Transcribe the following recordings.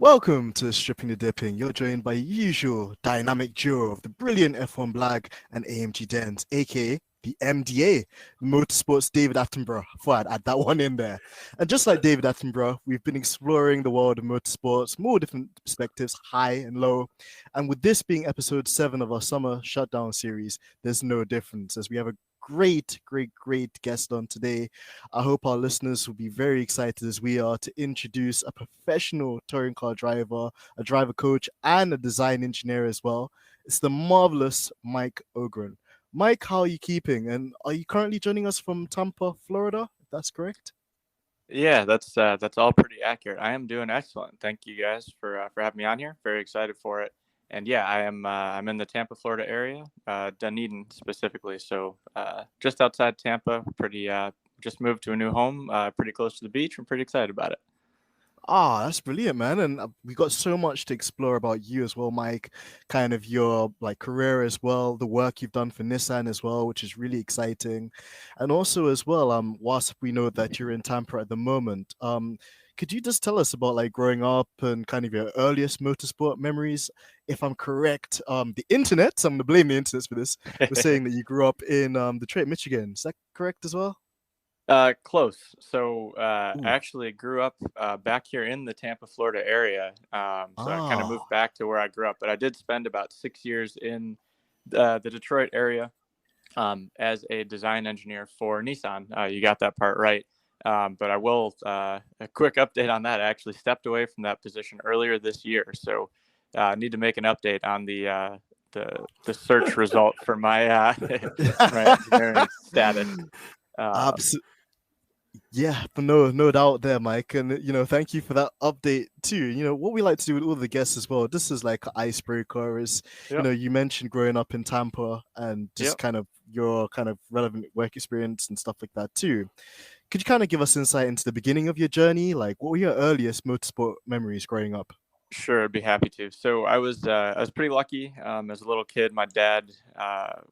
Welcome to Stripping the Dipping. You're joined by usual dynamic duo of the brilliant F1 Black and AMG Dent, aka the MDA, Motorsports David Attenborough. Thought I'd add that one in there. And just like David Attenborough, we've been exploring the world of motorsports, more different perspectives, high and low. And with this being episode 7 of our summer shutdown series, there's no difference as we have a great guest on today. I hope our listeners will be very excited as we are to introduce a professional touring car driver, a driver coach, and a design engineer as well. It's the marvelous Mike Ogren. Mike, how are you keeping? And are you currently joining us from Tampa, Florida? If that's correct. Yeah, that's all pretty accurate. I am doing excellent. Thank you guys for having me on here. Very excited for it. And yeah, I'm in the Tampa, Florida area, Dunedin specifically. So just outside Tampa. Pretty just moved to a new home, pretty close to the beach. I'm pretty excited about it. That's brilliant, man. And we got so much to explore about you as well, Mike. Kind of your career as well, the work you've done for Nissan as well, which is really exciting. And also as well, whilst we know that you're in Tampa at the moment, could you just tell us about growing up and kind of your earliest motorsport memories? If I'm correct, the internet, so I'm gonna blame the internet for this, was saying that you grew up in Detroit, Michigan. Is that correct as well? Close. So I actually grew up back here in the Tampa, Florida area. So I kind of moved back to where I grew up, but I did spend about 6 years in the Detroit area as a design engineer for Nissan. You got that part right. But I will, a quick update on that. I actually stepped away from that position earlier this year. So I need to make an update on the search result for my, my engineering status. Absolutely. Yeah, but no doubt there, Mike. And thank you for that update too. What we like to do with all the guests as well, this is like an icebreaker, is you mentioned growing up in Tampa and just kind of your kind of relevant work experience and stuff like that too. Could you kind of give us insight into the beginning of your journey? Like, what were your earliest motorsport memories growing up? Sure, I'd be happy to. So I was pretty lucky. As a little kid, my dad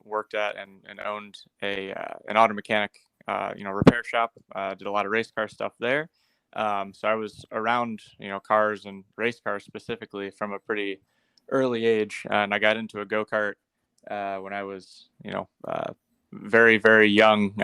worked at and owned an auto mechanic repair shop. Did a lot of race car stuff there. So I was around, cars and race cars specifically from a pretty early age. And I got into a go-kart when I was, very, very young.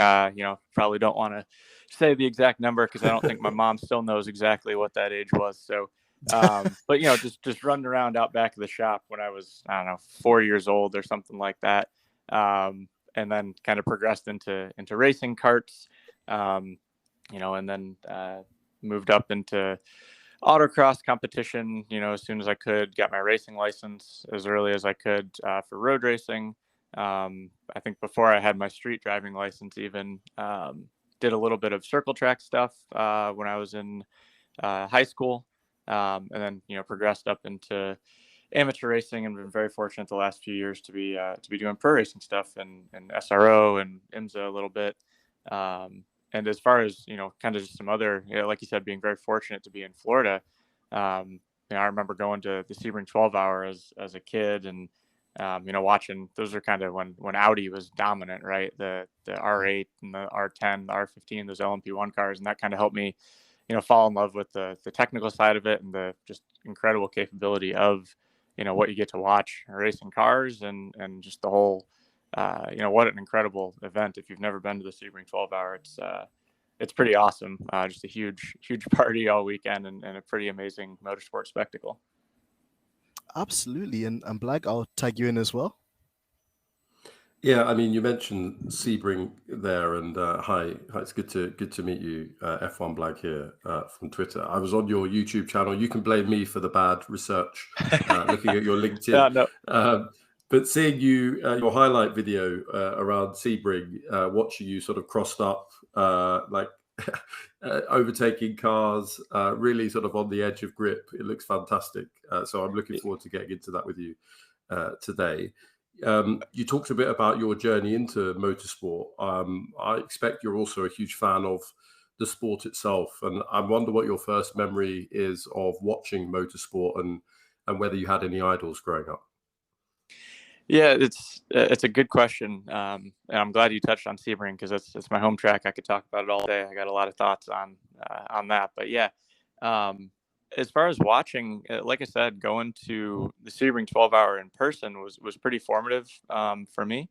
Probably don't want to say the exact number because I don't think my mom still knows exactly what that age was. So, but, just running around out back of the shop when I was, I don't know, 4 years old or something like that. And then kind of progressed into racing karts, and then moved up into autocross competition, as soon as I could, got my racing license as early as I could for road racing. I think before I had my street driving license even, did a little bit of circle track stuff when I was in high school, and then, progressed up into amateur racing and been very fortunate the last few years to be doing pro racing stuff and SRO and IMSA a little bit. And as far as, kind of just some other, like you said, being very fortunate to be in Florida. I remember going to the Sebring 12 hour as a kid and, watching, those are kind of when Audi was dominant, right? The R8 and the R10, the R15, those LMP1 cars. And that kind of helped me, fall in love with the technical side of it and the just incredible capability of, what you get to watch racing cars and just the whole, what an incredible event. If you've never been to the Sebring 12 hour, it's pretty awesome. Just a huge party all weekend and a pretty amazing motorsport spectacle. Absolutely. And Black, I'll tag you in as well. Yeah, I mean, you mentioned Sebring there, and hi, it's good to meet you, F1 Black here from Twitter. I was on your YouTube channel. You can blame me for the bad research, looking at your LinkedIn. No. But seeing you, your highlight video around Sebring, watching you sort of crossed up, overtaking cars, really sort of on the edge of grip. It looks fantastic. So I'm looking forward to getting into that with you today. You talked a bit about your journey into motorsport. I expect you're also a huge fan of the sport itself, and I wonder what your first memory is of watching motorsport and whether you had any idols growing up. Yeah, it's a good question, and I'm glad you touched on Sebring because it's my home track. I could talk about it all day. I got a lot of thoughts on that, but yeah, as far as watching, like I said, going to the Sebring 12-hour in person was pretty formative for me.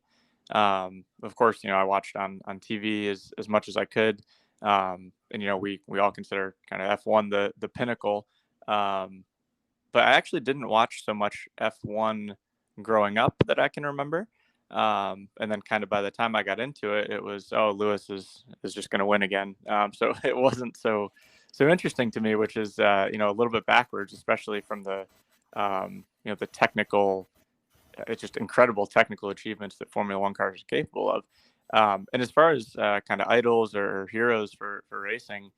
Of course, I watched on TV as much as I could. And, we all consider kind of F1 the pinnacle. But I actually didn't watch so much F1 growing up that I can remember. And then kind of by the time I got into it, it was, Lewis is just going to win again. So it wasn't so interesting to me, which is, a little bit backwards, especially from the, the technical, it's just incredible technical achievements that Formula One cars are capable of. And as far as kind of idols or heroes for racing,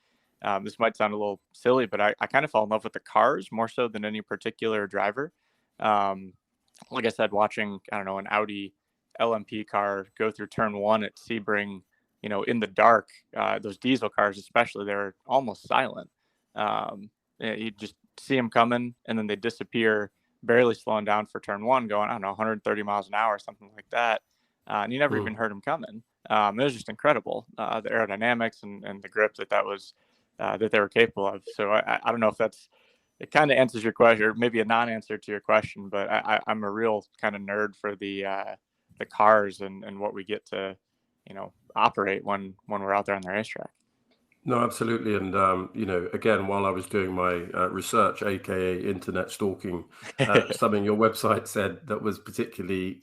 this might sound a little silly, but I kind of fell in love with the cars more so than any particular driver. Like I said, watching, I don't know, an Audi LMP car go through turn one at Sebring, in the dark, those diesel cars, especially, they're almost silent. You just see them coming and then they disappear, barely slowing down for turn one, going, I don't know, 130 miles an hour, something like that. And you never even heard them coming. It was just incredible, the aerodynamics and the grip that was that they were capable of. So I don't know if it kind of answers your question, or maybe a non-answer to your question, but I'm a real kind of nerd for the cars and what we get to, operate when we're out there on the racetrack. No, absolutely. And, again, while I was doing my research, aka internet stalking, something your website said that was particularly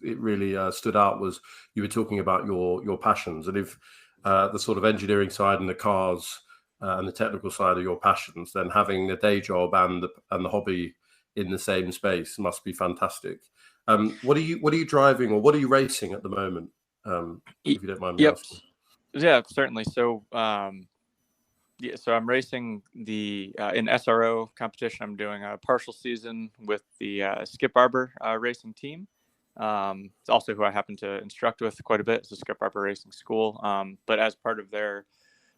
it really stood out was you were talking about your passions. And if the sort of engineering side and the cars and the technical side are your passions, then having the day job and the hobby in the same space must be fantastic. What are you driving, or what are you racing at the moment? If you don't mind me asking. Yeah, certainly. So, so I'm racing the in SRO competition. I'm doing a partial season with the Skip Barber racing team. It's also who I happen to instruct with quite a bit. It's the Skip Barber Racing School. But as part of their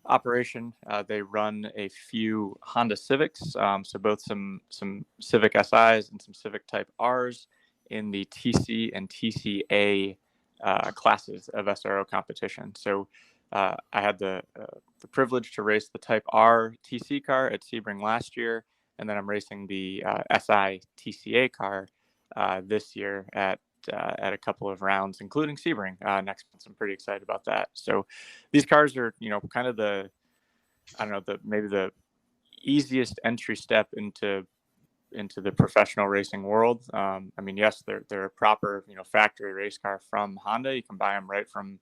operation, they run a few Honda Civics. So both some Civic SIs and some Civic Type Rs in the TC and TCA classes of SRO competition. So I had the privilege to race the Type R TC car at Sebring last year, and then I'm racing the SI TCA car this year at a couple of rounds, including Sebring next month. I'm pretty excited about that. So these cars are, kind of maybe the easiest entry step into the professional racing world. I mean, yes, they're a proper, factory race car from Honda. You can buy them right from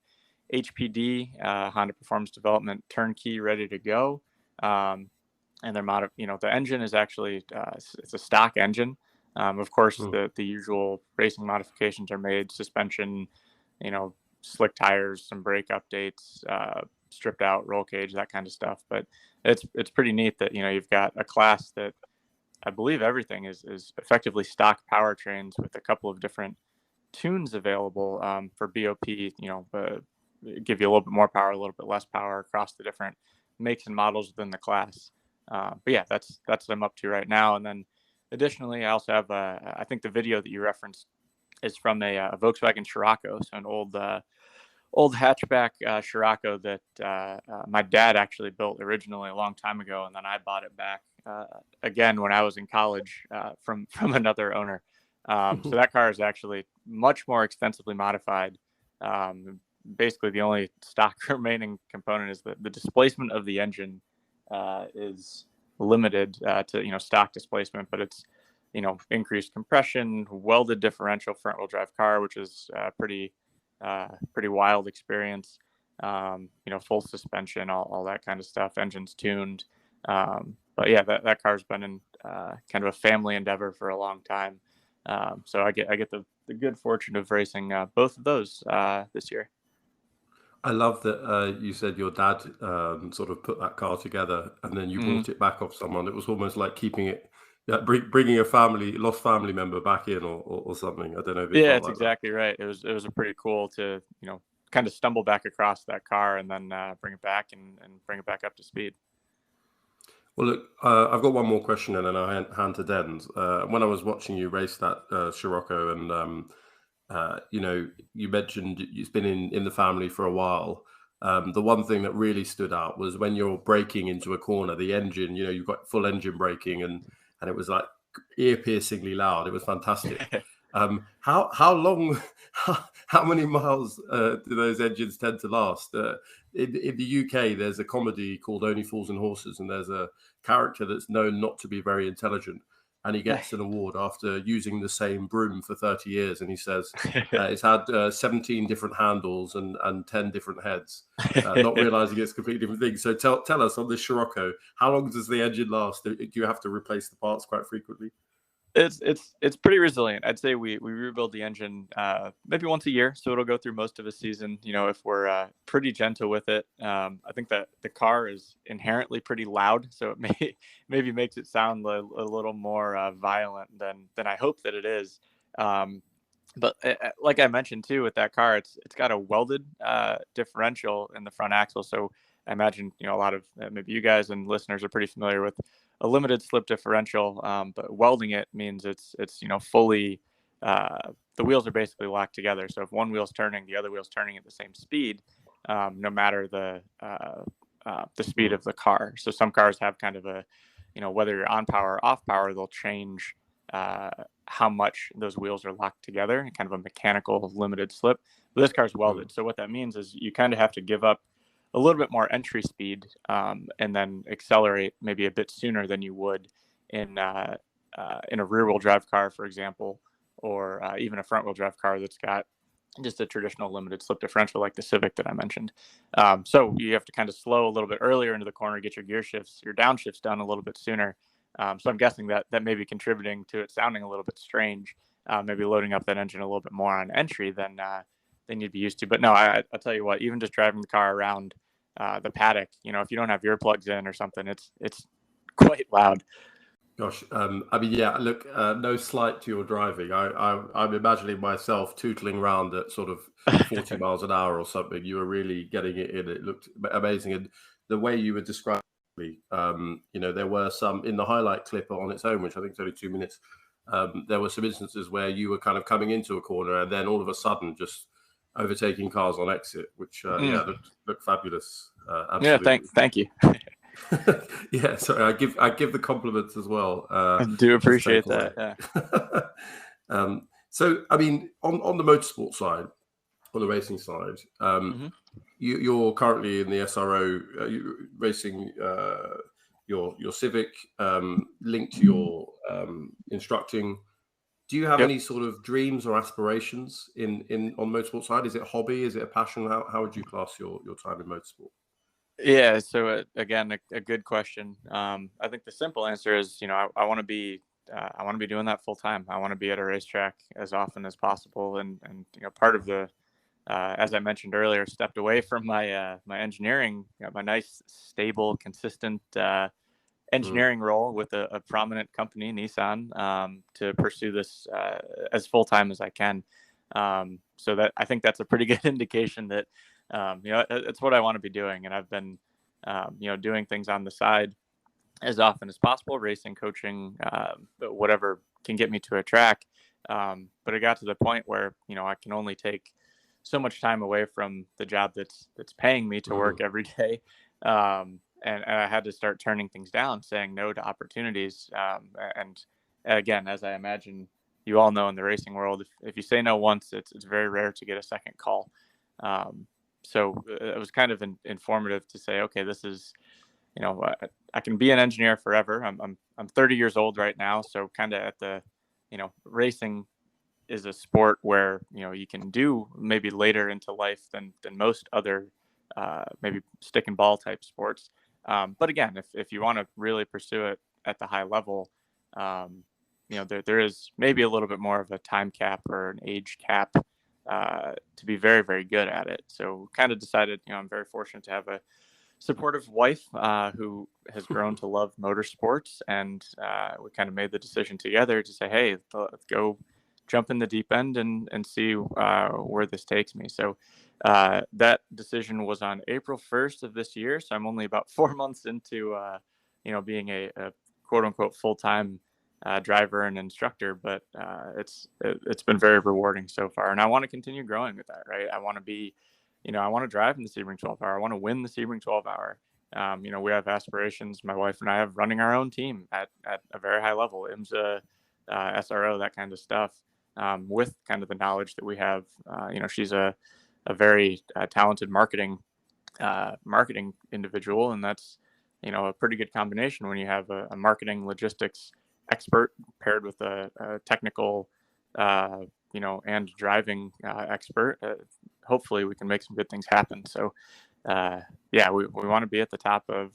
HPD, Honda Performance Development, turnkey, ready to go. And they're the engine is actually it's a stock engine. Of course, the usual racing modifications are made: suspension, slick tires, some brake updates, stripped out roll cage, that kind of stuff. But it's pretty neat that you've got a class that I believe everything is effectively stock powertrains with a couple of different tunes available for BOP. Give you a little bit more power, a little bit less power across the different makes and models within the class. But yeah, that's what I'm up to right now. And then additionally, I also have I think the video that you referenced is from a Volkswagen Scirocco, so an old hatchback Scirocco that my dad actually built originally a long time ago, and then I bought it back again when I was in college from another owner. So that car is actually much more extensively modified. Basically, the only stock remaining component is the displacement of the engine is limited to stock displacement, but it's increased compression, welded differential front wheel drive car, which is pretty wild experience. Full suspension, all that kind of stuff. Engine's tuned. But yeah, that car's been in kind of a family endeavor for a long time. So I get the good fortune of racing both of those this year. I love that you said your dad sort of put that car together and then you bought it back off someone. It was almost like keeping it, bringing a lost family member back in or something. I don't know if it felt that's like exactly that. Right. It was a pretty cool to, kind of stumble back across that car and then bring it back and bring it back up to speed. Well, look, I've got one more question and then I'll hand to Dens. When I was watching you race that Scirocco and, you mentioned it's been in the family for a while. The one thing that really stood out was when you're braking into a corner, the engine, you've got full engine braking, and it was like ear-piercingly loud. It was fantastic. How long, how many miles do those engines tend to last? In the UK, there's a comedy called Only Fools and Horses, and there's a character that's known not to be very intelligent, and he gets an award after using the same broom for 30 years. And he says it's had 17 different handles and 10 different heads, not realizing it's completely different things. So tell us on this Scirocco, how long does the engine last? Do you have to replace the parts quite frequently? It's pretty resilient. I'd say we rebuild the engine maybe once a year, so it'll go through most of a season. If we're pretty gentle with it. I think that the car is inherently pretty loud, so it maybe makes it sound a little more violent than I hope that it is. But like I mentioned too, with that car, it's got a welded differential in the front axle. So I imagine a lot of maybe you guys and listeners are pretty familiar with a limited slip differential, but welding it means it's fully the wheels are basically locked together. So if one wheel's turning, the other wheel's turning at the same speed, no matter the speed of the car. So some cars have kind of a whether you're on power or off power, they'll change how much those wheels are locked together, kind of a mechanical limited slip. But this car's welded. So what that means is you kind of have to give up a little bit more entry speed, and then accelerate maybe a bit sooner than you would in a rear-wheel drive car, for example, or even a front-wheel drive car that's got just a traditional limited slip differential like the Civic that I mentioned. So you have to kind of slow a little bit earlier into the corner, get your gear shifts, your downshifts done a little bit sooner. So I'm guessing that may be contributing to it sounding a little bit strange, maybe loading up that engine a little bit more on entry than you'd be used to. But no, I'll tell you what, even just driving the car around the paddock, if you don't have earplugs in or something, it's quite loud. Gosh, I mean, yeah, look, no slight to your driving. I'm imagining myself tootling around at sort of 40 miles an hour or something. You were really getting it in. It looked amazing. And the way you were describing, there were some in the highlight clip on its own, which I think is only 2 minutes. There were some instances where you were kind of coming into a corner and then all of a sudden just overtaking cars on exit, which looked fabulous. Absolutely. Yeah, thank you. Yeah, sorry, I give the compliments as well. I do appreciate that. Yeah. So I mean, on the motorsport side, on the racing side, you're currently in the SRO racing your Civic, linked to your instructing. Do you have any sort of dreams or aspirations on motorsport side? Is it a hobby? Is it a passion? How would you class your time in motorsport? Yeah. So again, a good question. I think the simple answer is, I want to be doing that full time. I want to be at a racetrack as often as possible. And part of the, as I mentioned earlier, stepped away from my engineering, my nice, stable, consistent engineering role with a prominent company, Nissan, to pursue this as full time as I can. So that I think that's a pretty good indication that it's what I want to be doing, and I've been doing things on the side as often as possible, racing, coaching, whatever can get me to a track. But it got to the point where I can only take so much time away from the job that's paying me to work every day. And I had to start turning things down, saying no to opportunities. And again, as I imagine you all know in the racing world, if you say no once, it's very rare to get a second call. So it was kind of informative to say, okay, this is, I can be an engineer forever. I'm 30 years old right now. So kind of at the, racing is a sport where, you can do maybe later into life than most other maybe stick and ball type sports. But again, if you want to really pursue it at the high level, there is maybe a little bit more of a time cap or an age cap to be very, very good at it. So kind of decided, I'm very fortunate to have a supportive wife who has grown to love motorsports. And we kind of made the decision together to say, hey, let's go jump in the deep end and see where this takes me. So that decision was on April 1st of this year. So I'm only about 4 months into, being a quote unquote full-time driver and instructor, but it's been very rewarding so far. And I want to continue growing with that, right? I want to be I want to drive in the Sebring 12 hour. I want to win the Sebring 12 hour. We have aspirations, my wife and I, have running our own team at a very high level, IMSA, SRO, that kind of stuff, with kind of the knowledge that we have. She's a very talented marketing individual, and that's, a pretty good combination when you have a marketing logistics expert paired with a technical, and driving expert. Hopefully we can make some good things happen. So, we want to be at the top of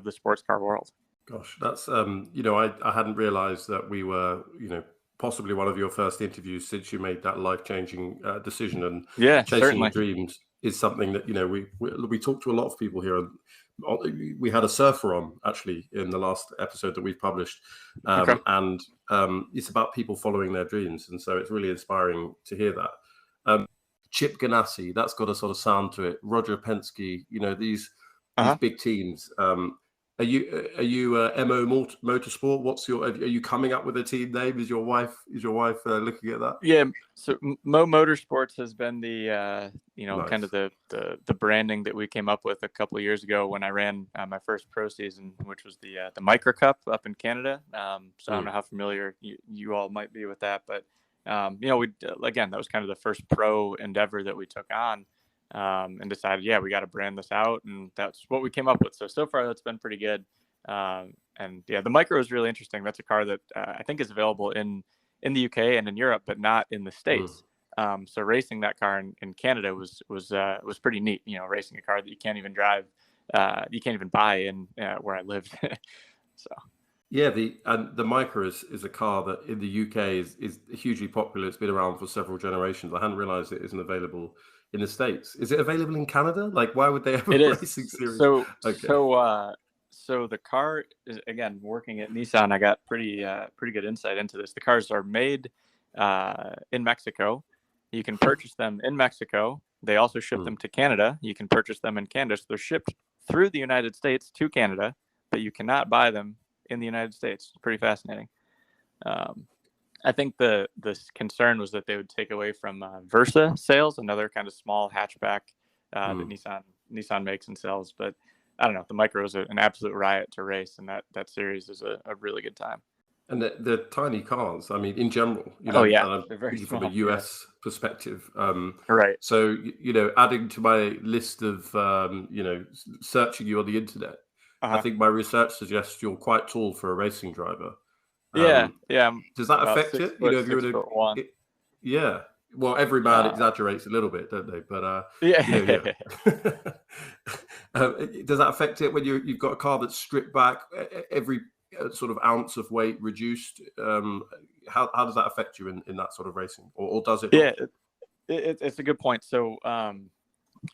the sports car world. Gosh, that's I hadn't realized that we were, possibly one of your first interviews since you made that life-changing decision. And chasing certainly. your dreams is something that we talk to a lot of people here. We had a surfer on actually in the last episode that we've published, and it's about people following their dreams, and so it's really inspiring to hear that. Chip Ganassi, that's got a sort of sound to it. Roger Penske, these big teams. Are you MO Motorsport? Are you coming up with a team name? Is your wife looking at that? Yeah. So Mo Motorsports has been the Nice. kind of the branding that we came up with a couple of years ago when I ran my first pro season, which was the Micro Cup up in Canada. So I don't know how familiar you all might be with that, but again, that was kind of the first pro endeavor that we took on. And decided, we got to brand this out, and that's what we came up with. So far that's been pretty good. The Micro is really interesting. That's a car that I think is available in the UK and in Europe, but not in the States. So racing that car in Canada was pretty neat. Racing a car that you can't even drive, you can't even buy in where I lived. So. Yeah, the Micro is a car that in the UK is hugely popular. It's been around for several generations. I hadn't realized it isn't available in the States. Is it available in Canada? Like, why would they have a racing series? So the car is, again, working at Nissan, I got pretty good insight into this. The cars are made in Mexico. You can purchase them in Mexico. They also ship them to Canada. You can purchase them in Canada. So they're shipped through the United States to Canada, but you cannot buy them in the United States. It's pretty fascinating. I think the concern was that they would take away from Versa sales, another kind of small hatchback that Nissan makes and sells. But I don't know. The Micro is an absolute riot to race, and that series is a really good time. And the tiny cars, I mean, in general, they're very from small, a US perspective. Right. So, adding to my list of, searching you on the internet, I think my research suggests you're quite tall for a racing driver. Yeah. Does that affect it? If you're 6'1". Yeah. Well, every man exaggerates a little bit, don't they? But does that affect it when you've got a car that's stripped back, every sort of ounce of weight reduced? How does that affect you in that sort of racing, or does it? Yeah, it's a good point. So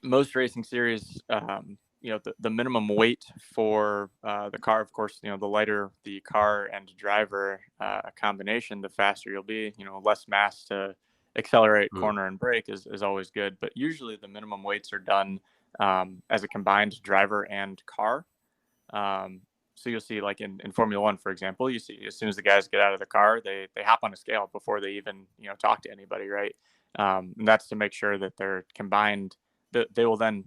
most racing series, the minimum weight for the car, of course, the lighter the car and driver a combination, the faster you'll be. Less mass to accelerate, corner, and brake is always good. But usually the minimum weights are done as a combined driver and car. So you'll see, like in Formula One, for example, you see as soon as the guys get out of the car, they hop on a scale before they even talk to anybody, right? And that's to make sure that they're combined. They will then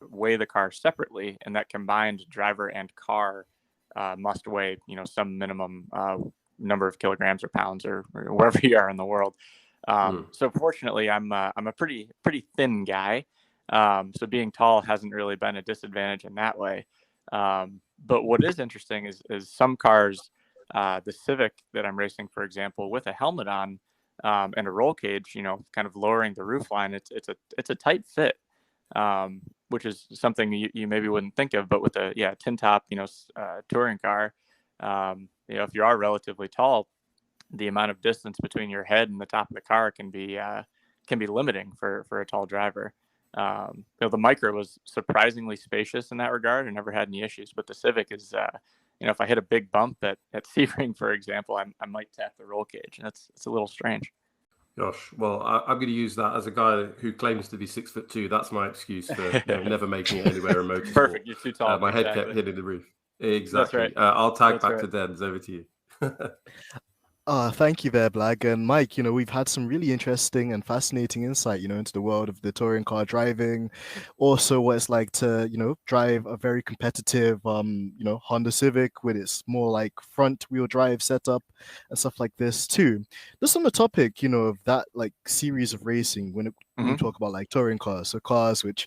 weigh the car separately, and that combined driver and car must weigh some minimum number of kilograms or pounds or wherever you are in the world. So fortunately, I'm a pretty thin guy, so being tall hasn't really been a disadvantage in that way. But what is interesting is some cars, the Civic that I'm racing, for example, with a helmet on and a roll cage, kind of lowering the roof line, it's a tight fit, which is something you maybe wouldn't think of. But with a tin top, touring car, if you are relatively tall, the amount of distance between your head and the top of the car can be limiting for a tall driver. The Micro was surprisingly spacious in that regard. I never had any issues, but the Civic is, if I hit a big bump at Sebring, for example, I might tap the roll cage, and it's a little strange. Gosh, well, I'm going to use that as a guy who claims to be 6'2". That's my excuse for never making it anywhere in motorsport. Perfect, you're too tall. My head kept hitting the roof. Exactly. That's right. I'll tag That's back right. to Dens. Over to you. Thank you there, Blag. And Mike, we've had some really interesting and fascinating insight, into the world of the touring car driving, also what it's like to, drive a very competitive, Honda Civic with its more like front wheel drive setup and stuff like this too. Just on the topic, of that like series of racing when we Hmm. talk about like touring cars, so cars which,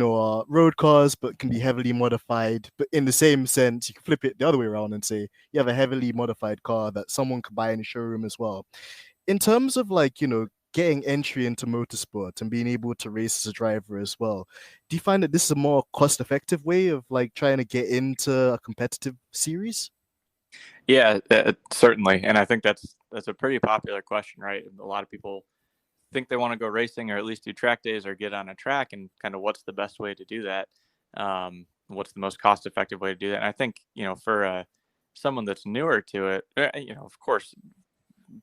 are road cars but can be heavily modified, but in the same sense, you can flip it the other way around and say, you have a heavily modified car that someone could buy in a showroom as well. In terms of like, getting entry into motorsport and being able to race as a driver as well, do you find that this is a more cost-effective way of like trying to get into a competitive series? Yeah, certainly. And I think that's a pretty popular question, right? A lot of people think they want to go racing or at least do track days or get on a track, and kind of what's the best way to do that. What's the most cost effective way to do that? And I think, for someone that's newer to it, of course,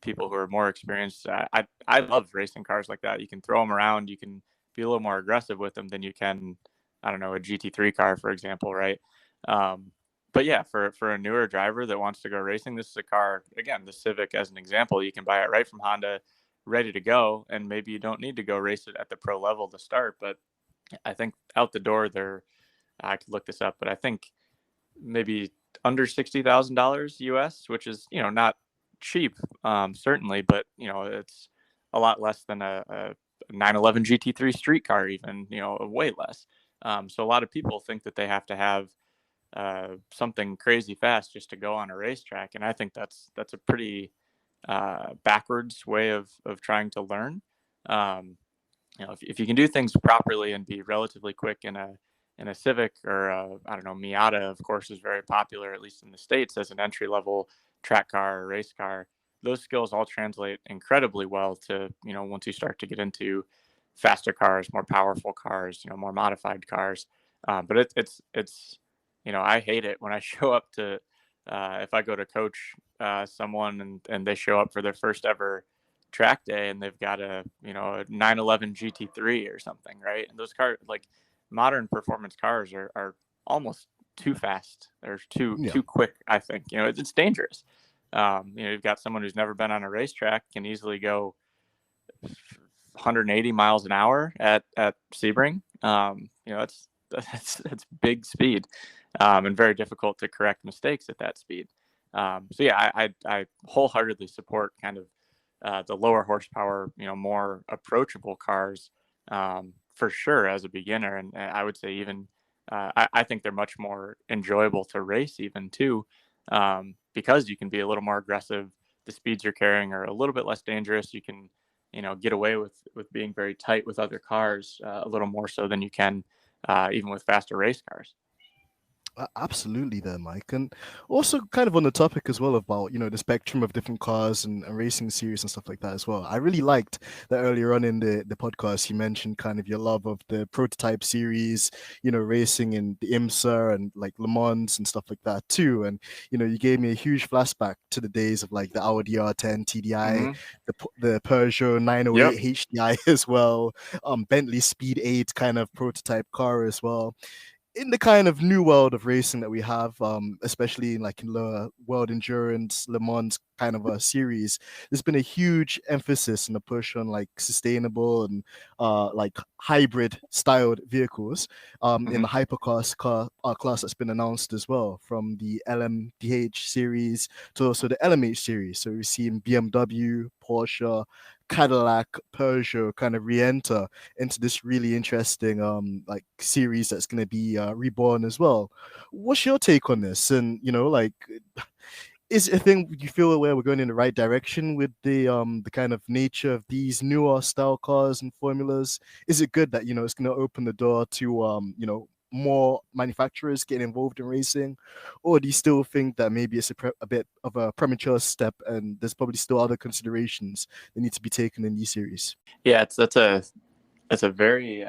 people who are more experienced, I love racing cars like that. You can throw them around, you can be a little more aggressive with them than you can, I don't know, a GT3 car, for example, right? Um, but yeah, for a newer driver that wants to go racing, this is a car, again, the Civic as an example. You can buy it right from Honda, ready to go, and maybe you don't need to go race it at the pro level to start. But I think out the door there, I could look this up, but I think maybe under $60,000 US, which is, not cheap, certainly, but it's a lot less than a 911 GT3 street car, even, way less. So a lot of people think that they have to have something crazy fast just to go on a racetrack, and I think that's a pretty backwards way of trying to learn. Um, if you can do things properly and be relatively quick in a Civic, or I don't know, Miata, of course, is very popular, at least in the States, as an entry level track car or race car. Those skills all translate incredibly well to, once you start to get into faster cars, more powerful cars, more modified cars. But it's, I hate it when I show up to, if I go to coach someone, and they show up for their first ever track day and they've got a 911 GT3 or something, right? And those cars, like modern performance cars, are almost too fast or Yeah. too quick. I think, it's dangerous. You've got someone who's never been on a racetrack can easily go 180 miles an hour at Sebring. That's big speed, and very difficult to correct mistakes at that speed. So yeah, I wholeheartedly support kind of the lower horsepower, more approachable cars, for sure, as a beginner. And I would say even I think they're much more enjoyable to race even too, because you can be a little more aggressive. The speeds you're carrying are a little bit less dangerous. You can, get away with being very tight with other cars, a little more so than you can even with faster race cars. Absolutely there, Mike. And also kind of on the topic as well about, the spectrum of different cars and racing series and stuff like that as well. I really liked that earlier on in the podcast, you mentioned kind of your love of the prototype series, racing in the IMSA and like Le Mans and stuff like that too. And, you gave me a huge flashback to the days of like the Audi R10 TDI, Hmm. the Peugeot Yep. 908 HDI as well, Bentley Speed 8 kind of prototype car as well. In the kind of new world of racing that we have, especially in the world endurance, Le Mans kind of a series, there's been a huge emphasis and a push on like sustainable and like hybrid styled vehicles in Hmm. the hypercars class that's been announced as well, from the LMDH series to also the LMH series. So we've seen BMW, Porsche, Cadillac, Peugeot kind of re-enter into this really interesting like series that's going to be reborn as well. What's your take on this? And like, is it a thing you feel where we're going in the right direction with the kind of nature of these newer style cars and formulas? Is it good that it's going to open the door to more manufacturers getting involved in racing, or do you still think that maybe it's a bit of a premature step and there's probably still other considerations that need to be taken in these series? Yeah, that's a very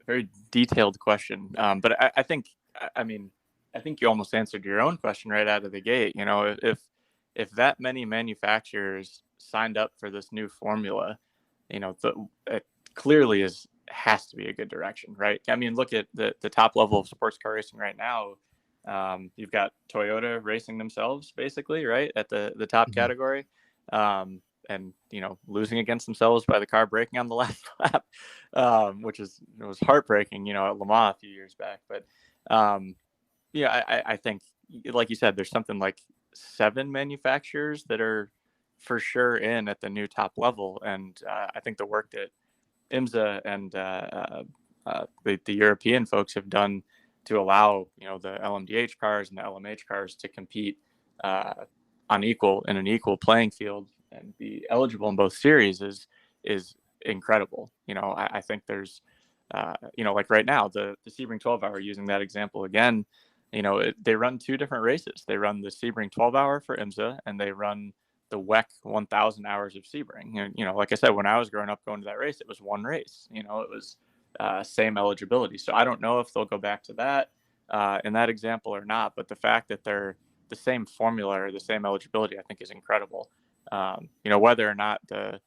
very detailed question. But I think, I mean, I think you almost answered your own question right out of the gate. If that many manufacturers signed up for this new formula, it clearly has to be a good direction, right? I mean, look at the top level of sports car racing right now. You've got Toyota racing themselves, basically, right, at the top category, and losing against themselves by the car breaking on the last lap, which was heartbreaking, at Le Mans a few years back. But I think, like you said, there's something like 7 manufacturers that are for sure in at the new top level, and I think the work that IMSA and the European folks have done to allow the LMDH cars and the LMH cars to compete in an equal playing field and be eligible in both series is incredible. I think there's like right now the Sebring 12 hour, using that example again, they run 2 different races. They run the Sebring 12 hour for IMSA, and they run the WEC 1000 hours of Sebring. And, like I said, when I was growing up going to that race, it was one race. It was same eligibility. So I don't know if they'll go back to that in that example or not. But the fact that they're the same formula or the same eligibility, I think, is incredible. Whether or not the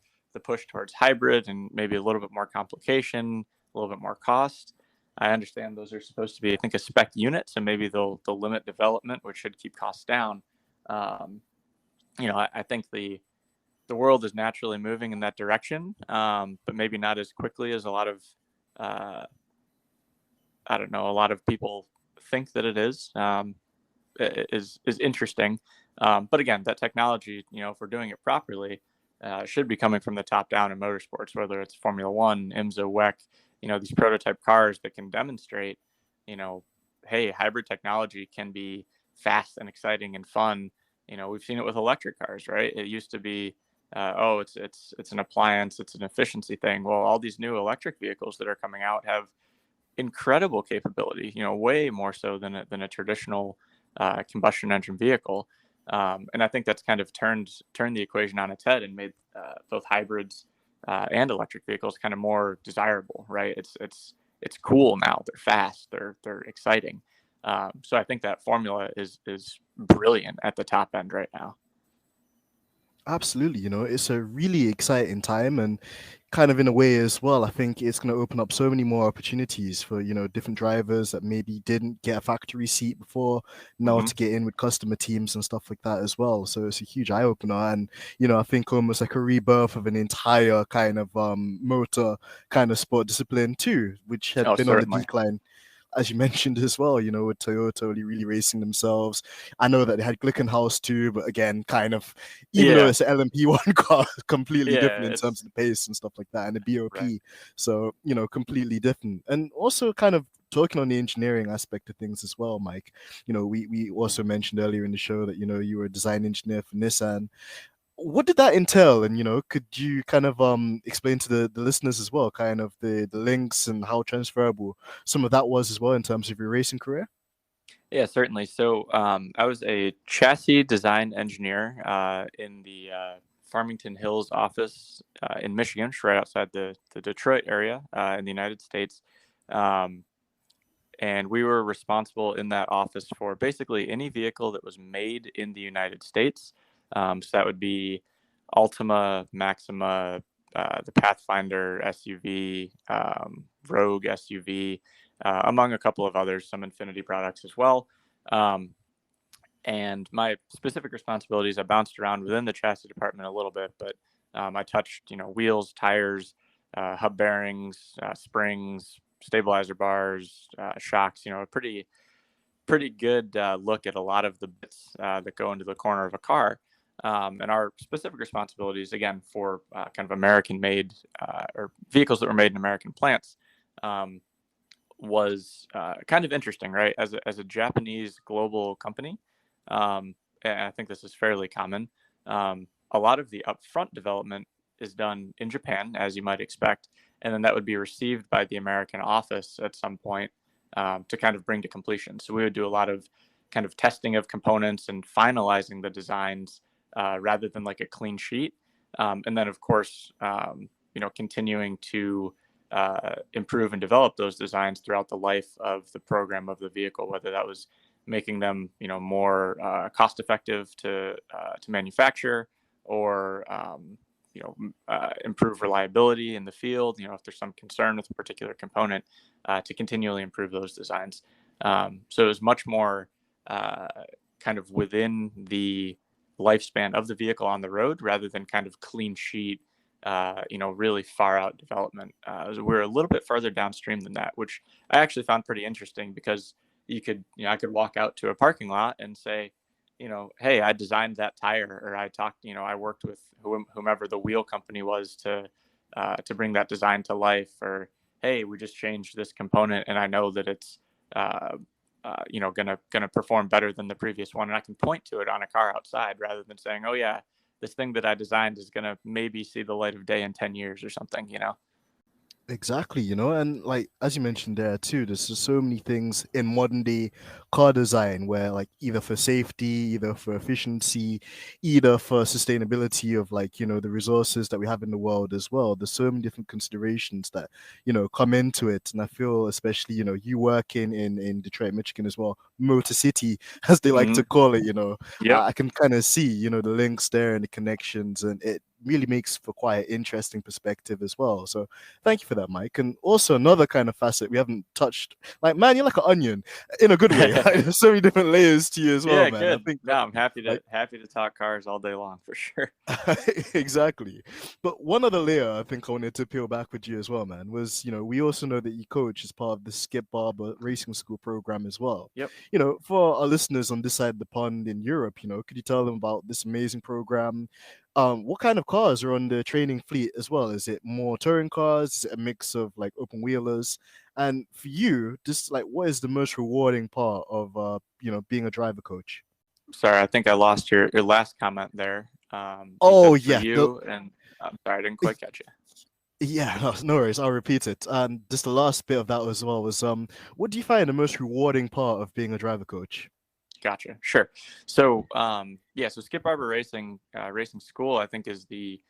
push towards hybrid and maybe a little bit more complication, a little bit more cost, I understand those are supposed to be, I think, a spec unit. So maybe they'll limit development, which should keep costs down. I think the world is naturally moving in that direction, but maybe not as quickly as a lot of people think that it is interesting. But again, that technology, if we're doing it properly, should be coming from the top down in motorsports, whether it's Formula One, IMSA, WEC, these prototype cars that can demonstrate, hey, hybrid technology can be fast and exciting and fun. We've seen it with electric cars, right? It used to be, it's an appliance, it's an efficiency thing. Well, all these new electric vehicles that are coming out have incredible capability, way more so than a traditional combustion engine vehicle. And I think that's kind of turned the equation on its head and made both hybrids and electric vehicles kind of more desirable, right? It's cool now. They're fast. They're exciting. So I think that formula is brilliant at the top end right now. Absolutely, it's a really exciting time, and kind of in a way as well, I think it's going to open up so many more opportunities for, different drivers that maybe didn't get a factory seat before, now to get in with customer teams and stuff like that as well. So it's a huge eye opener, and, I think almost like a rebirth of an entire kind of motor kind of sport discipline too, which had been certainly on the decline, as you mentioned as well, with Toyota really racing themselves. I know that they had Glickenhaus too, but again, kind of, even though it's an LMP1 car, completely different in terms of the pace and stuff like that, and the BOP. Right. So, completely different. And also kind of talking on the engineering aspect of things as well, Mike, we also mentioned earlier in the show that, you were a design engineer for Nissan. What did that entail? And, could you kind of explain to the listeners as well, kind of the links and how transferable some of that was as well in terms of your racing career? Yeah, certainly. So I was a chassis design engineer in the Farmington Hills office in Michigan, right outside the Detroit area in the United States. And we were responsible in that office for basically any vehicle that was made in the United States. So that would be Altima, Maxima, the Pathfinder SUV, Rogue SUV, among a couple of others, some Infiniti products as well. And my specific responsibilities, I bounced around within the chassis department a little bit, but I touched, wheels, tires, hub bearings, springs, stabilizer bars, shocks, a pretty good look at a lot of the bits that go into the corner of a car. And our specific responsibilities, again, for kind of American-made or vehicles that were made in American plants, was kind of interesting, right? As a Japanese global company, and I think this is fairly common, a lot of the upfront development is done in Japan, as you might expect, and then that would be received by the American office at some point to kind of bring to completion. So we would do a lot of kind of testing of components and finalizing the designs rather than like a clean sheet. And then, of course, continuing to improve and develop those designs throughout the life of the program of the vehicle, whether that was making them, more cost effective to manufacture, or improve reliability in the field. If there's some concern with a particular component, to continually improve those designs. So it was much more kind of within the lifespan of the vehicle on the road, rather than kind of clean sheet, really far out development. We're a little bit further downstream than that, which I actually found pretty interesting, because I could walk out to a parking lot and say, hey, I designed that tire, or I worked with whomever the wheel company was to bring that design to life, or hey, we just changed this component and I know that it's gonna perform better than the previous one, and I can point to it on a car outside, rather than saying, oh yeah, this thing that I designed is gonna maybe see the light of day in 10 years or something. Exactly, and like as you mentioned there too, there's just so many things in modern day car design where, like, either for safety, either for efficiency, either for sustainability of, like, the resources that we have in the world as well. There's so many different considerations that, come into it. And I feel, especially, you working in Detroit, Michigan as well, Motor City, as they like to call it, Yep. I can kind of see, the links there and the connections, and it really makes for quite an interesting perspective as well. So thank you for that, Mike. And also another kind of facet we haven't touched, like, man, you're like an onion in a good way. Like, there's so many different layers to you as well, Yeah, man. good. I think No, I'm happy like, to talk cars all day long, for sure. exactly. But one other layer I think I wanted to peel back with you as well, man, was, we also know that you coach as part of the Skip Barber Racing School program as well. Yep. For our listeners on this side of the pond in Europe, could you tell them about this amazing program? What kind of cars are on the training fleet as well? Is it more touring cars? Is it a mix of, like, open wheelers? And for you, just like, what is the most rewarding part of being a driver coach? Sorry, I think I lost your last comment there. Oh For yeah, you, and I'm sorry, I didn't quite catch you. yeah, no worries. I'll repeat it. And just the last bit of that as well was, what do you find the most rewarding part of being a driver coach? Gotcha. Sure. So, so Skip Barber Racing School, I think, is it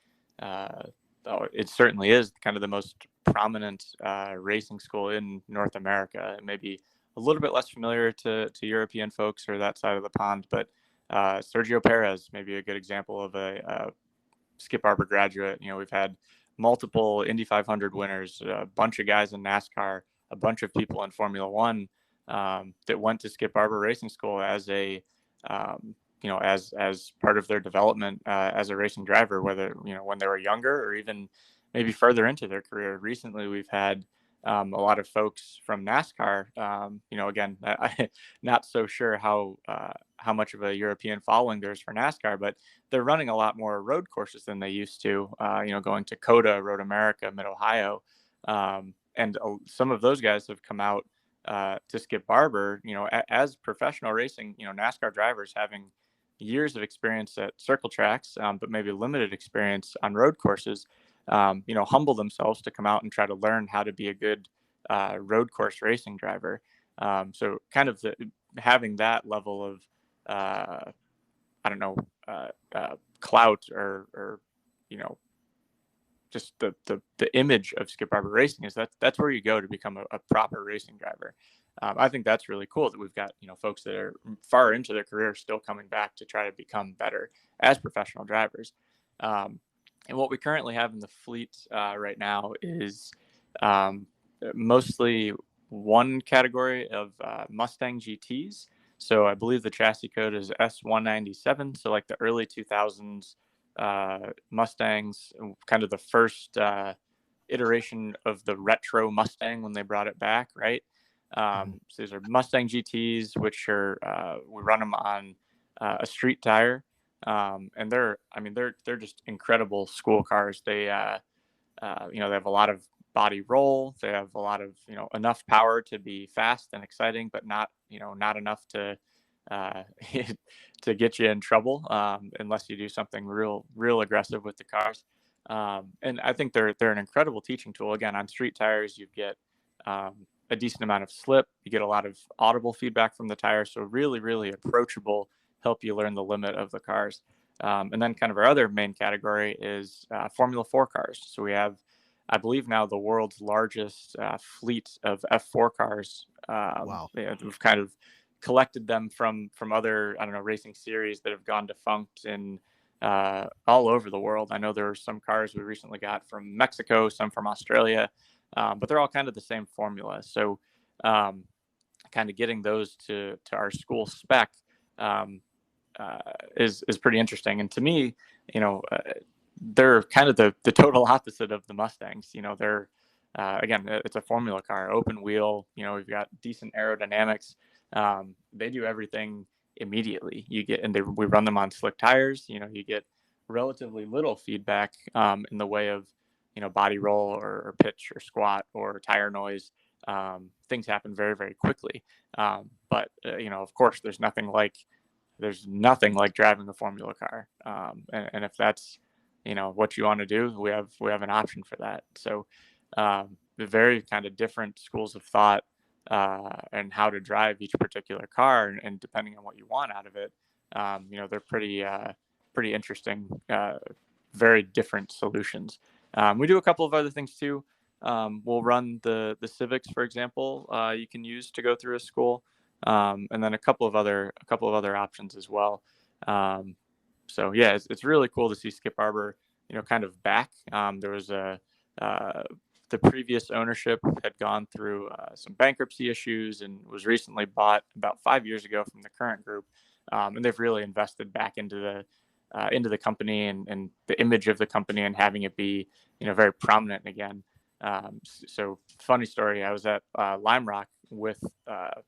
certainly is kind of the most prominent racing school in North America. It may be a little bit less familiar to European folks or that side of the pond, but Sergio Perez may be a good example of a Skip Barber graduate. We've had multiple Indy 500 winners, a bunch of guys in NASCAR, a bunch of people in Formula One that went to Skip Barber Racing School as a as part of their development as a racing driver, whether when they were younger or even maybe further into their career. Recently, we've had a lot of folks from NASCAR. Again, I'm not so sure how much of a European following there's for NASCAR, but they're running a lot more road courses than they used to. Going to COTA, Road America, Mid Ohio, and some of those guys have come out to Skip Barber, as professional racing, NASCAR drivers having years of experience at circle tracks, but maybe limited experience on road courses, humble themselves to come out and try to learn how to be a good road course racing driver. So kind of having that level of, clout or just the image of Skip Barber Racing is that's where you go to become a proper racing driver. I think that's really cool that we've got folks that are far into their career still coming back to try to become better as professional drivers. And what we currently have in the fleet right now is mostly one category of Mustang GTs. So I believe the chassis code is S197. So like the early 2000s Mustangs, kind of the first iteration of the retro Mustang when they brought it back, right? So these are Mustang GTs, which are we run them on a street tire, and they're just incredible school cars. They they have a lot of body roll. They have a lot of enough power to be fast and exciting, but not enough to to get you in trouble unless you do something real aggressive with the cars. And I think they're an incredible teaching tool. Again, on street tires, you get a decent amount of slip. You get a lot of audible feedback from the tire. So really approachable, help you learn the limit of the cars. And then kind of our other main category is Formula 4 cars. So we have, I believe now, the world's largest fleet of F4 cars. Wow. We've kind of collected them from other, racing series that have gone defunct in all over the world. I know there are some cars we recently got from Mexico, some from Australia, but they're all kind of the same formula. So kind of getting those to our school spec is pretty interesting. And to me, they're kind of the total opposite of the Mustangs. They're again, it's a formula car, open wheel. We've got decent aerodynamics. They do everything immediately. We run them on slick tires. You get relatively little feedback in the way of body roll or pitch or squat or tire noise. Things happen very, very quickly. But of course, there's nothing like driving a formula car. And if that's what you want to do, we have an option for that. So the very kind of different schools of thought and how to drive each particular car, and depending on what you want out of it, they're pretty interesting, very different solutions. We do a couple of other things too. We'll run the Civics, for example, you can use to go through a school, and then a couple of other options as well. So yeah, it's really cool to see Skip Barber, kind of back. There was the previous ownership had gone through some bankruptcy issues and was recently bought about 5 years ago from the current group, and they've really invested back into the company and the image of the company, and having it be very prominent again. So funny story, I was at Lime Rock with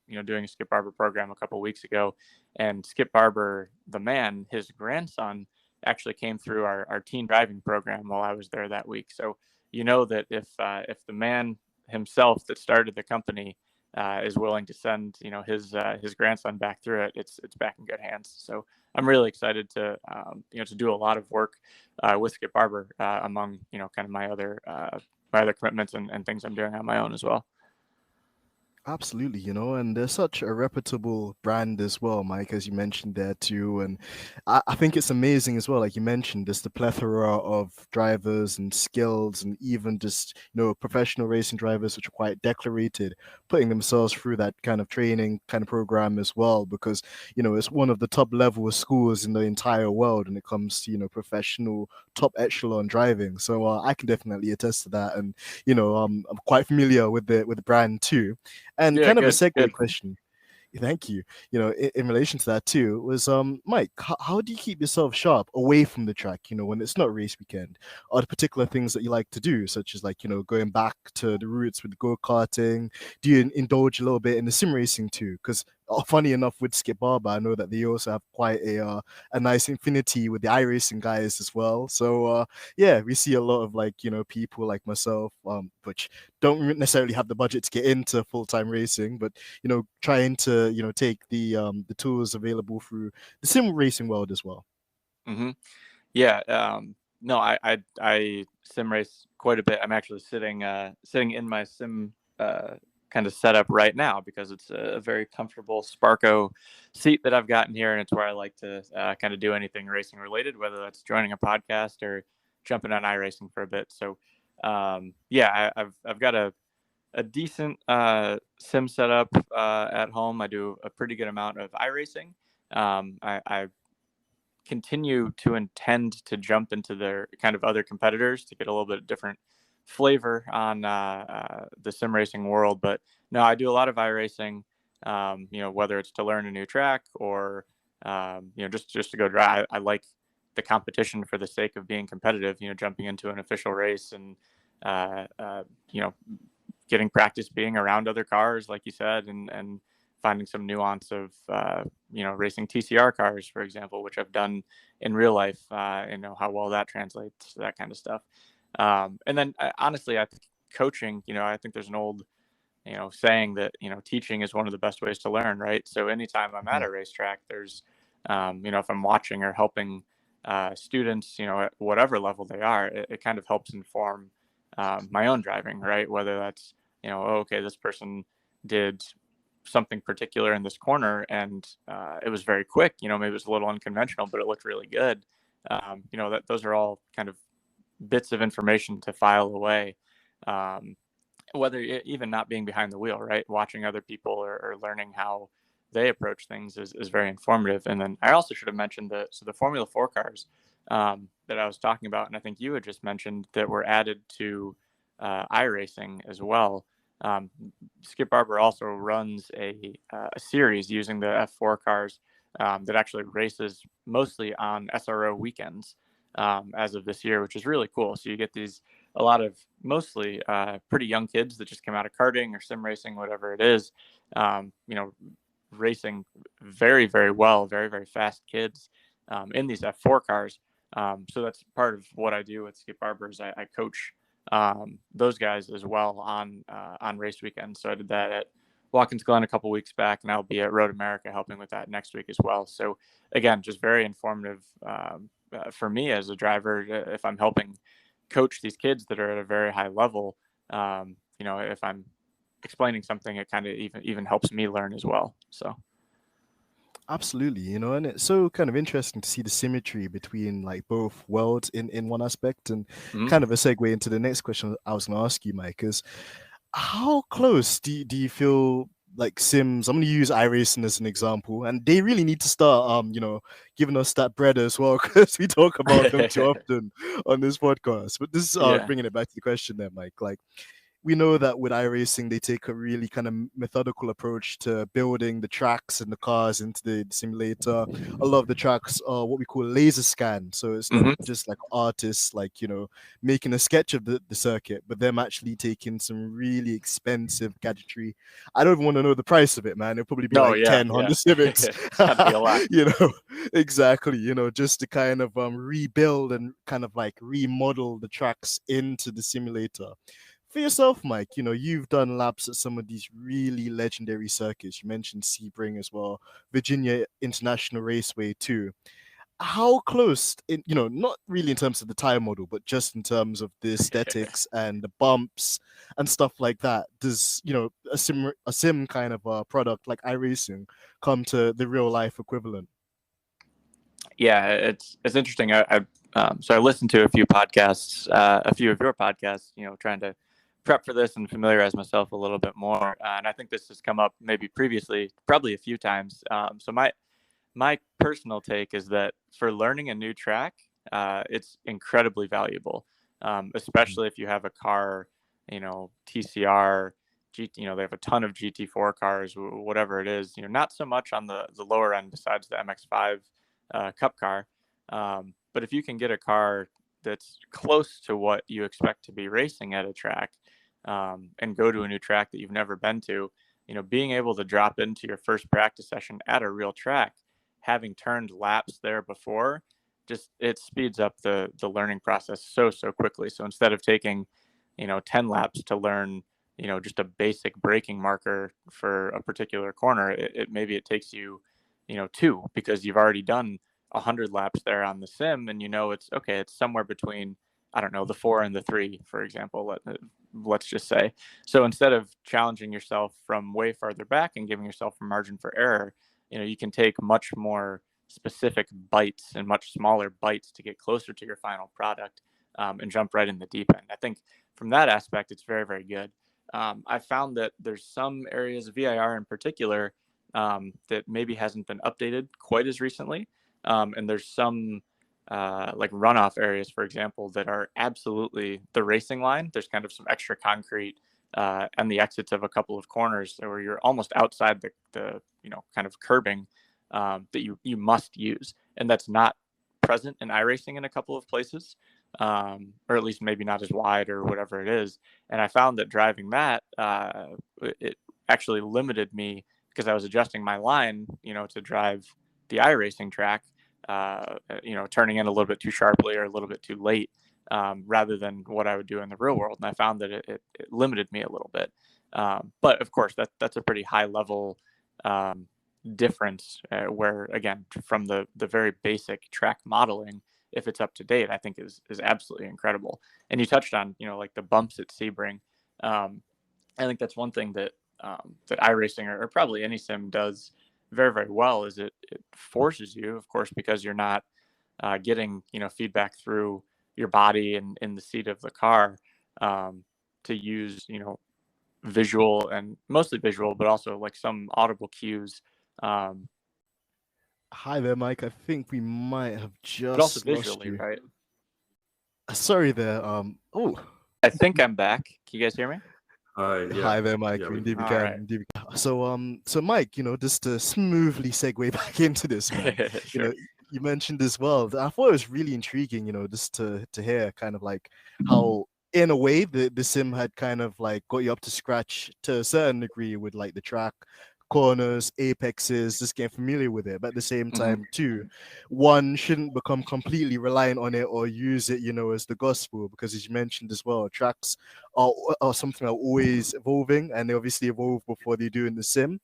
doing a Skip Barber program a couple of weeks ago, and Skip Barber, the man, his grandson actually came through our teen driving program while I was there that week. So that if the man himself that started the company is willing to send his grandson back through it, it's back in good hands. So I'm really excited to to do a lot of work with Skip Barber among kind of my other commitments and things I'm doing on my own as well. Absolutely, and they're such a reputable brand as well, Mike, as you mentioned there too. And I think it's amazing as well, like you mentioned, there's the plethora of drivers and skills, and even just, professional racing drivers, which are quite decorated, putting themselves through that kind of training kind of program as well, because, it's one of the top level schools in the entire world when it comes to, professional top echelon driving. So I can definitely attest to that. And, I'm quite familiar with the brand too. And Yeah, kind of a good, segue good. question. Thank you. In relation to that too, was Mike, how do you keep yourself sharp away from the track, when it's not race weekend? Are there particular things that you like to do, such as going back to the roots with go-karting? Do you indulge a little bit in the sim racing too? Because funny enough, with Skip Barber, I know that they also have quite a nice infinity with the iRacing guys as well. So yeah, we see a lot of people like myself, which don't necessarily have the budget to get into full-time racing, but trying to take the tools available through the sim racing world as well. Mm-hmm. Yeah. No, I sim race quite a bit. I'm actually sitting in my sim kind of setup right now, because it's a very comfortable Sparco seat that I've gotten here, and it's where I like to kind of do anything racing related, whether that's joining a podcast or jumping on iRacing for a bit. So yeah, I've got a decent sim setup at home. I do a pretty good amount of iRacing. I continue to intend to jump into their kind of other competitors to get a little bit different flavor on the sim racing world. But no, I do a lot of iRacing, whether it's to learn a new track or, just to go drive. I like the competition for the sake of being competitive, jumping into an official race and, getting practice being around other cars, like you said, and finding some nuance of, racing TCR cars, for example, which I've done in real life, how well that translates, that kind of stuff. And then honestly, I think coaching, I think there's an old, saying that, teaching is one of the best ways to learn, right? So anytime I'm at a racetrack, there's, if I'm watching or helping students, at whatever level they are, it kind of helps inform my own driving, right? Whether that's, okay, this person did something particular in this corner and it was very quick, maybe it was a little unconventional, but it looked really good. That those are all kind of bits of information to file away, whether even not being behind the wheel, right? Watching other people or learning how they approach things is very informative. And then I also should have mentioned the Formula 4 cars that I was talking about, and I think you had just mentioned, that were added to iRacing as well. Skip Barber also runs a series using the F4 cars that actually races mostly on SRO weekends as of this year, which is really cool. So you get a lot of mostly pretty young kids that just came out of karting or sim racing, whatever it is, racing very, very well, very, very fast kids in these F4 cars. So that's part of what I do with Skip Barber is I coach those guys as well on race weekends. So I did that at Watkins Glen a couple weeks back, and I'll be at Road America helping with that next week as well. So again, just very informative for me as a driver if I'm helping coach these kids that are at a very high level. If I'm explaining something, it kind of even helps me learn as well. So. Absolutely, and it's so kind of interesting to see the symmetry between like both worlds in one aspect, and kind of a segue into the next question I was going to ask you, Mike, is how close do you feel like sims? I'm going to use iRacing as an example, and they really need to start, giving us that bread as well, because we talk about them too often on this podcast. But this is bringing it back to the question there, Mike. Like, we know that with iRacing, they take a really kind of methodical approach to building the tracks and the cars into the simulator. A lot of the tracks are what we call laser scan. So it's not just like artists, like, making a sketch of the circuit, but them actually taking some really expensive gadgetry. I don't even want to know the price of it, man. It'll probably be 10 Honda Civics. That'd be a lot. Exactly. Just to kind of rebuild and kind of like remodel the tracks into the simulator. For yourself, Mike, you've done laps at some of these really legendary circuits. You mentioned Sebring as well, Virginia International Raceway too. How close, not really in terms of the tire model, but just in terms of the aesthetics and the bumps and stuff like that, does, a sim kind of a product like iRacing come to the real life equivalent? Yeah, it's interesting. So I listened to a few podcasts, a few of your podcasts, trying to prep for this and familiarize myself a little bit more. And I think this has come up maybe previously, probably a few times. So my personal take is that for learning a new track, it's incredibly valuable, especially if you have a car, TCR, they have a ton of GT4 cars, whatever it is, not so much on the lower end besides the MX-5 Cup car. But if you can get a car that's close to what you expect to be racing at a track, and go to a new track that you've never been to, being able to drop into your first practice session at a real track, having turned laps there before, it speeds up the learning process so quickly. So instead of taking, 10 laps to learn, just a basic braking marker for a particular corner, maybe it takes you, 2, because you've already done 100 laps there on the sim, and it's somewhere between, I don't know, the 4 and the 3, for example, let's just say. So instead of challenging yourself from way farther back and giving yourself a margin for error, you can take much more specific bites and much smaller bites to get closer to your final product, and jump right in the deep end. I think from that aspect, it's very, very good. I found that there's some areas of VIR in particular that maybe hasn't been updated quite as recently. And there's some like runoff areas, for example, that are absolutely the racing line. There's kind of some extra concrete and the exits of a couple of corners where you're almost outside the kind of curbing that you must use. And that's not present in iRacing in a couple of places, or at least maybe not as wide or whatever it is. And I found that driving that, it actually limited me because I was adjusting my line, to drive the iRacing track, turning in a little bit too sharply or a little bit too late, rather than what I would do in the real world. And I found that it limited me a little bit. But of course, that's a pretty high level difference, where, again, from the very basic track modeling, if it's up to date, I think is absolutely incredible. And you touched on, like the bumps at Sebring. I think that's one thing that iRacing or probably any sim does very, very well, is it forces you, of course, because you're not getting, feedback through your body and in the seat of the car, to use, visual, and mostly visual, but also like some audible cues. Hi there, Mike. I think we might have just But also lost visually, you. right? Sorry there. I think I'm back. Can you guys hear me? Hi, yeah. Hi there, Mike. Yeah, Indeed we All can. right. Indeed we can. So Mike, just to smoothly segue back into this, man. Sure. You mentioned as well. I thought it was really intriguing, just to hear kind of like how, in a way, the sim had kind of like got you up to scratch to a certain degree with like the track, corners, apexes, just getting familiar with it. But at the same time, too, one shouldn't become completely reliant on it or use it, as the gospel, because as you mentioned as well, tracks are something that are always evolving, and they obviously evolve before they do in the sim.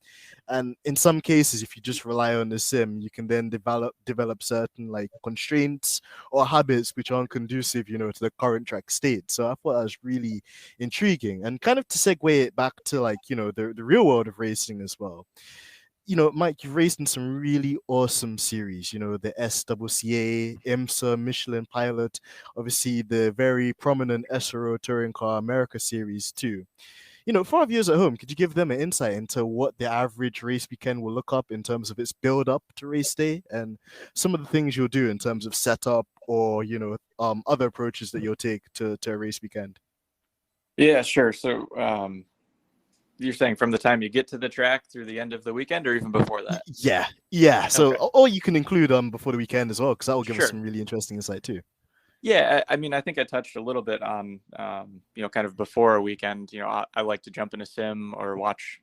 And in some cases, if you just rely on the sim, you can then develop certain like constraints or habits which aren't conducive, to the current track state. So I thought that was really intriguing, and kind of to segue it back to like the real world of racing as well. Mike, you've raced in some really awesome series, the SCCA, IMSA, Michelin Pilot, obviously the very prominent SRO Touring Car America series too. For our viewers at home, could you give them an insight into what the average race weekend will look up in terms of its build up to race day, and some of the things you'll do in terms of setup or, other approaches that you'll take to a race weekend? Yeah, sure. So you're saying from the time you get to the track through the end of the weekend, or even before that? Yeah. So, Okay. or you can include before the weekend as well, because that will give us Sure. some really interesting insight too. Yeah, I mean, I think I touched a little bit on, kind of before a weekend. I like to jump in a sim or watch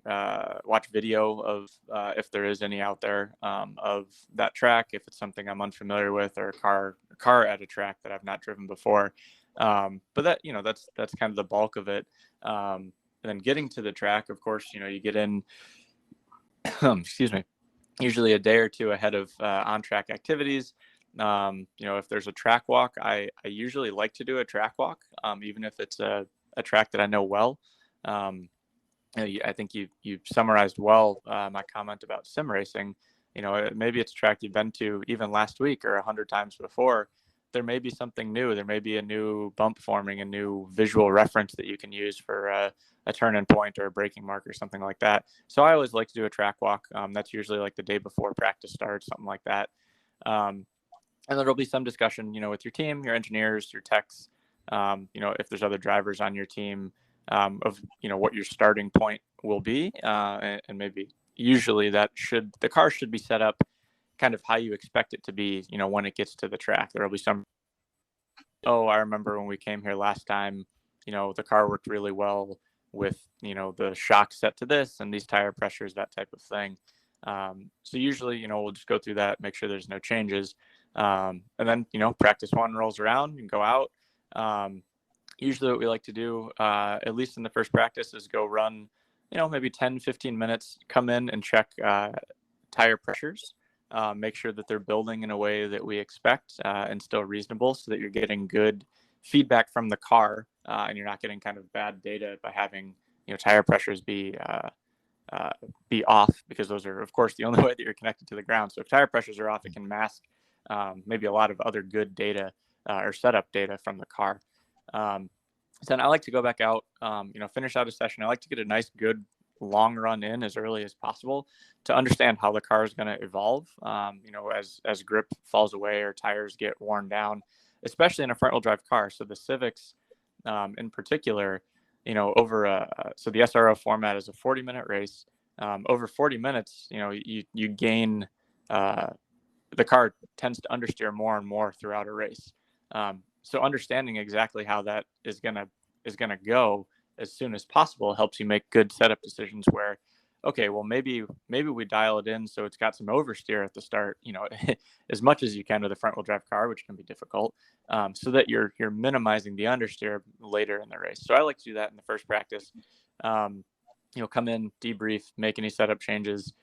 video of if there is any out there of that track, if it's something I'm unfamiliar with, or a car at a track that I've not driven before. But that that's kind of the bulk of it. And then getting to the track, of course, you get in, excuse me, usually a day or two ahead of on-track activities. If there's a track walk, I usually like to do a track walk, even if it's a track that I know well. I think you summarized well my comment about sim racing. Maybe it's a track you've been to even last week or 100 times before. There may be something new. There may be a new bump forming, a new visual reference that you can use for a turn-in point or a braking mark or something like that. So I always like to do a track walk. That's usually like the day before practice starts, something like that. And there'll be some discussion, with your team, your engineers, your techs, if there's other drivers on your team, of, what your starting point will be. And maybe usually the car should be set up kind of how you expect it to be, when it gets to the track. There'll be some, I remember when we came here last time, the car worked really well with, the shock set to this and these tire pressures, that type of thing. So usually, we'll just go through that, make sure there's no changes. And then, practice one rolls around and go out. Usually what we like to do, at least in the first practice, is go run, maybe 10, 15 minutes, come in and check tire pressures, make sure that they're building in a way that we expect and still reasonable, so that you're getting good feedback from the car and you're not getting kind of bad data by having, tire pressures be off, because those are, of course, the only way that you're connected to the ground. So if tire pressures are off, it can mask maybe a lot of other good data or setup data from the car. So then I like to go back out, finish out a session. I like to get a nice, good long run in as early as possible to understand how the car is going to evolve, as grip falls away or tires get worn down, especially in a front wheel drive car. So the Civics in particular, so the SRO format is a 40-minute race. Over 40 minutes, you gain, the car tends to understeer more and more throughout a race. So understanding exactly how that is gonna go as soon as possible helps you make good setup decisions where, okay, well, maybe we dial it in so it's got some oversteer at the start, as much as you can with a front wheel drive car, which can be difficult, so that you're minimizing the understeer later in the race. So I like to do that in the first practice. Come in, debrief, make any setup changes.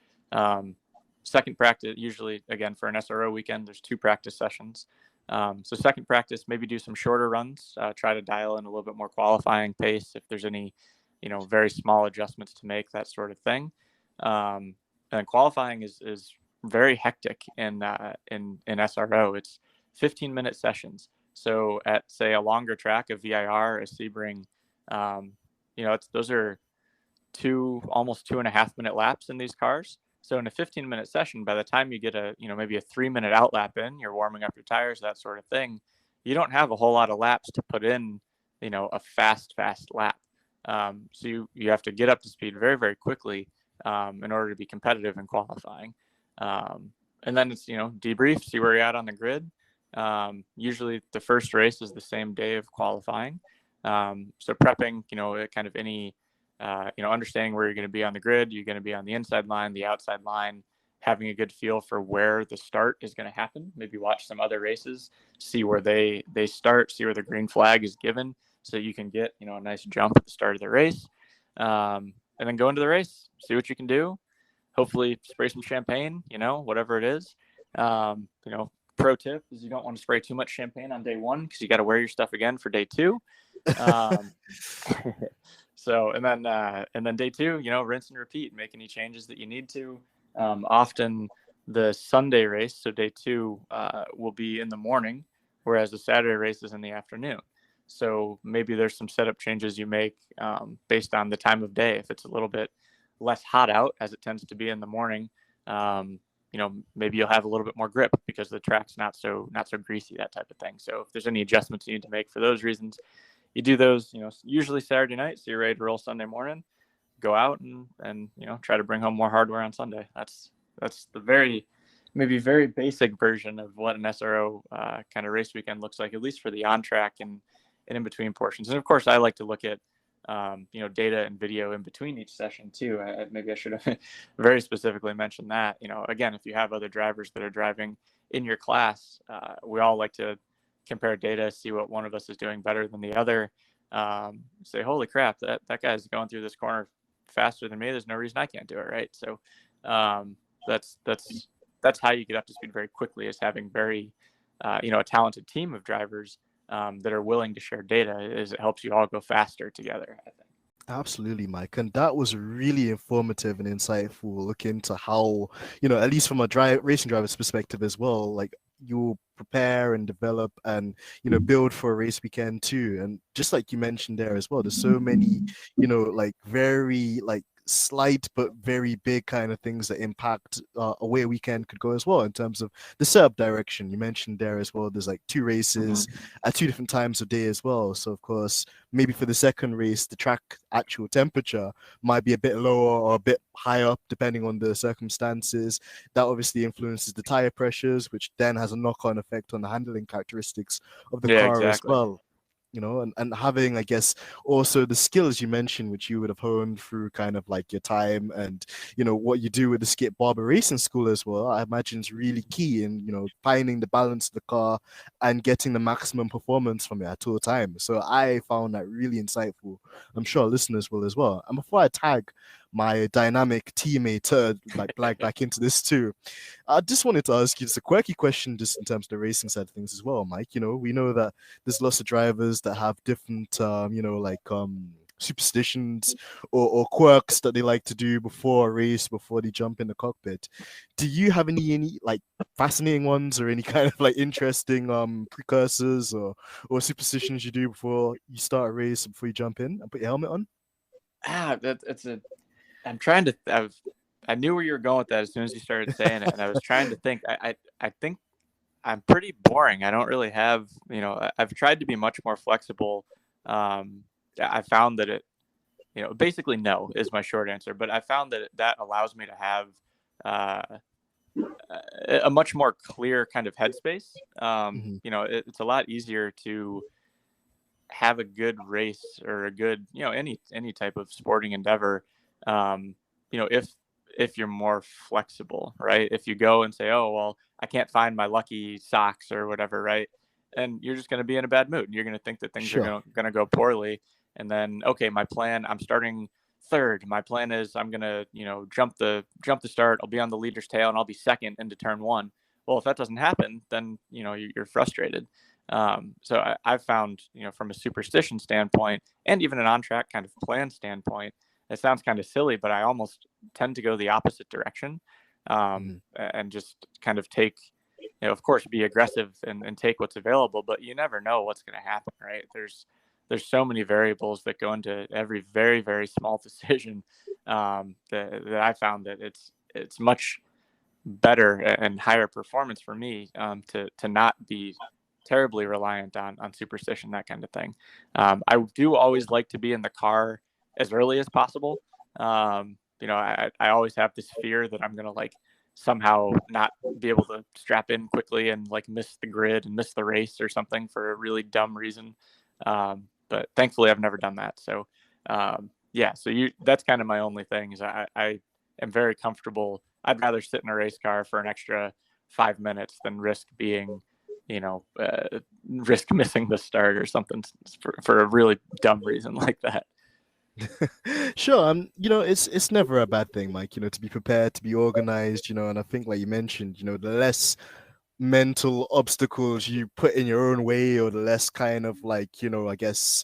Second practice, usually, again, for an SRO weekend, there's 2 practice sessions. So second practice, maybe do some shorter runs, try to dial in a little bit more qualifying pace if there's any, very small adjustments to make, that sort of thing. And qualifying is very hectic in SRO. It's 15-minute sessions. So at, say, a longer track, a VIR, a Sebring, those are almost 2.5-minute laps in these cars. So in a 15-minute session, by the time you get maybe a 3-minute out lap in, you're warming up your tires, that sort of thing. You don't have a whole lot of laps to put in, a fast lap. So you have to get up to speed very, very quickly in order to be competitive in qualifying. And then it's, debrief, see where you're at on the grid. Usually the first race is the same day of qualifying. So prepping, kind of any, understanding where you're going to be on the grid. You're going to be on the inside line, the outside line, having a good feel for where the start is going to happen. Maybe watch some other races, see where they start, see where the green flag is given, so you can get, a nice jump at the start of the race. And then go into the race, see what you can do. Hopefully spray some champagne, whatever it is. Pro tip is you don't want to spray too much champagne on day one, because you got to wear your stuff again for day two. So, and then day two, rinse and repeat, make any changes that you need to. Often the Sunday race, so day two, will be in the morning, whereas the Saturday race is in the afternoon. So maybe there's some setup changes you make based on the time of day. If it's a little bit less hot out, as it tends to be in the morning, maybe you'll have a little bit more grip because the track's not so greasy, that type of thing. So if there's any adjustments you need to make for those reasons, you do those, usually Saturday night, so you're ready to roll Sunday morning. Go out and try to bring home more hardware on Sunday. That's the very basic version of what an SRO kind of race weekend looks like, at least for the on track and in between portions. And of course, I like to look at data and video in between each session too. Maybe I should have very specifically mentioned that. Again, if you have other drivers that are driving in your class, we all like to compare data, see what one of us is doing better than the other. Say, holy crap, that guy's going through this corner faster than me. There's no reason I can't do it, right? So that's how you get up to speed very quickly, is having very a talented team of drivers that are willing to share data. Is it helps you all go faster together, I think. Absolutely, Mike. And that was really informative and insightful look into how, at least from a racing driver's perspective as well, like you prepare and develop and, build for a race weekend too. And just like you mentioned there as well, there's so many, like very like slight but very big kind of things that impact a way a weekend could go as well, in terms of the setup direction. You mentioned there as well, there's like two races at two different times of day as well. So of course, maybe for the second race, the track actual temperature might be a bit lower or a bit higher up depending on the circumstances. That obviously influences the tire pressures, which then has a knock-on effect on the handling characteristics of the car as well. And having, I guess, also the skills you mentioned, which you would have honed through kind of like your time and, what you do with the Skip Barber Racing School as well, I imagine is really key in, finding the balance of the car and getting the maximum performance from it at all times. So I found that really insightful. I'm sure listeners will as well. And before I tag my dynamic teammate like Black back into this too, I just wanted to ask you just a quirky question just in terms of the racing side of things as well, Mike. We know that there's lots of drivers that have different superstitions or quirks that they like to do before a race, before they jump in the cockpit. Do you have any like fascinating ones or any kind of like interesting precursors or superstitions you do before you start a race, before you jump in and put your helmet on? I'm trying to. I knew where you were going with that as soon as you started saying it, and I was trying to think. I think I'm pretty boring. I don't really have. I've tried to be much more flexible. I found that it, basically no is my short answer. But I found that allows me to have a much more clear kind of headspace. It's a lot easier to have a good race or a good, any type of sporting endeavor. If you're more flexible, right? If you go and say, oh, well, I can't find my lucky socks or whatever, right? And you're just going to be in a bad mood. You're going to think that things are going to go poorly. And then, okay, my plan, I'm starting third. My plan is I'm going to, jump the start. I'll be on the leader's tail and I'll be second into turn one. Well, if that doesn't happen, then, you're frustrated. So I've found, from a superstition standpoint and even an on-track kind of plan standpoint, it sounds kind of silly, but I almost tend to go the opposite direction and just kind of take, of course, be aggressive and take what's available, but you never know what's going to happen, right? There's so many variables that go into every very, very small decision that I found that it's much better and higher performance for me to not be terribly reliant on superstition, that kind of thing. I do always like to be in the car as early as possible. I always have this fear that I'm gonna like somehow not be able to strap in quickly and like miss the grid and miss the race or something for a really dumb reason. But thankfully I've never done that. So that's kind of my only thing is I am very comfortable. I'd rather sit in a race car for an extra 5 minutes than risk being, risk missing the start or something for a really dumb reason like that. Sure. It's never a bad thing, Mike, to be prepared, to be organized, and I think like you mentioned, the less mental obstacles you put in your own way, or the less kind of like, I guess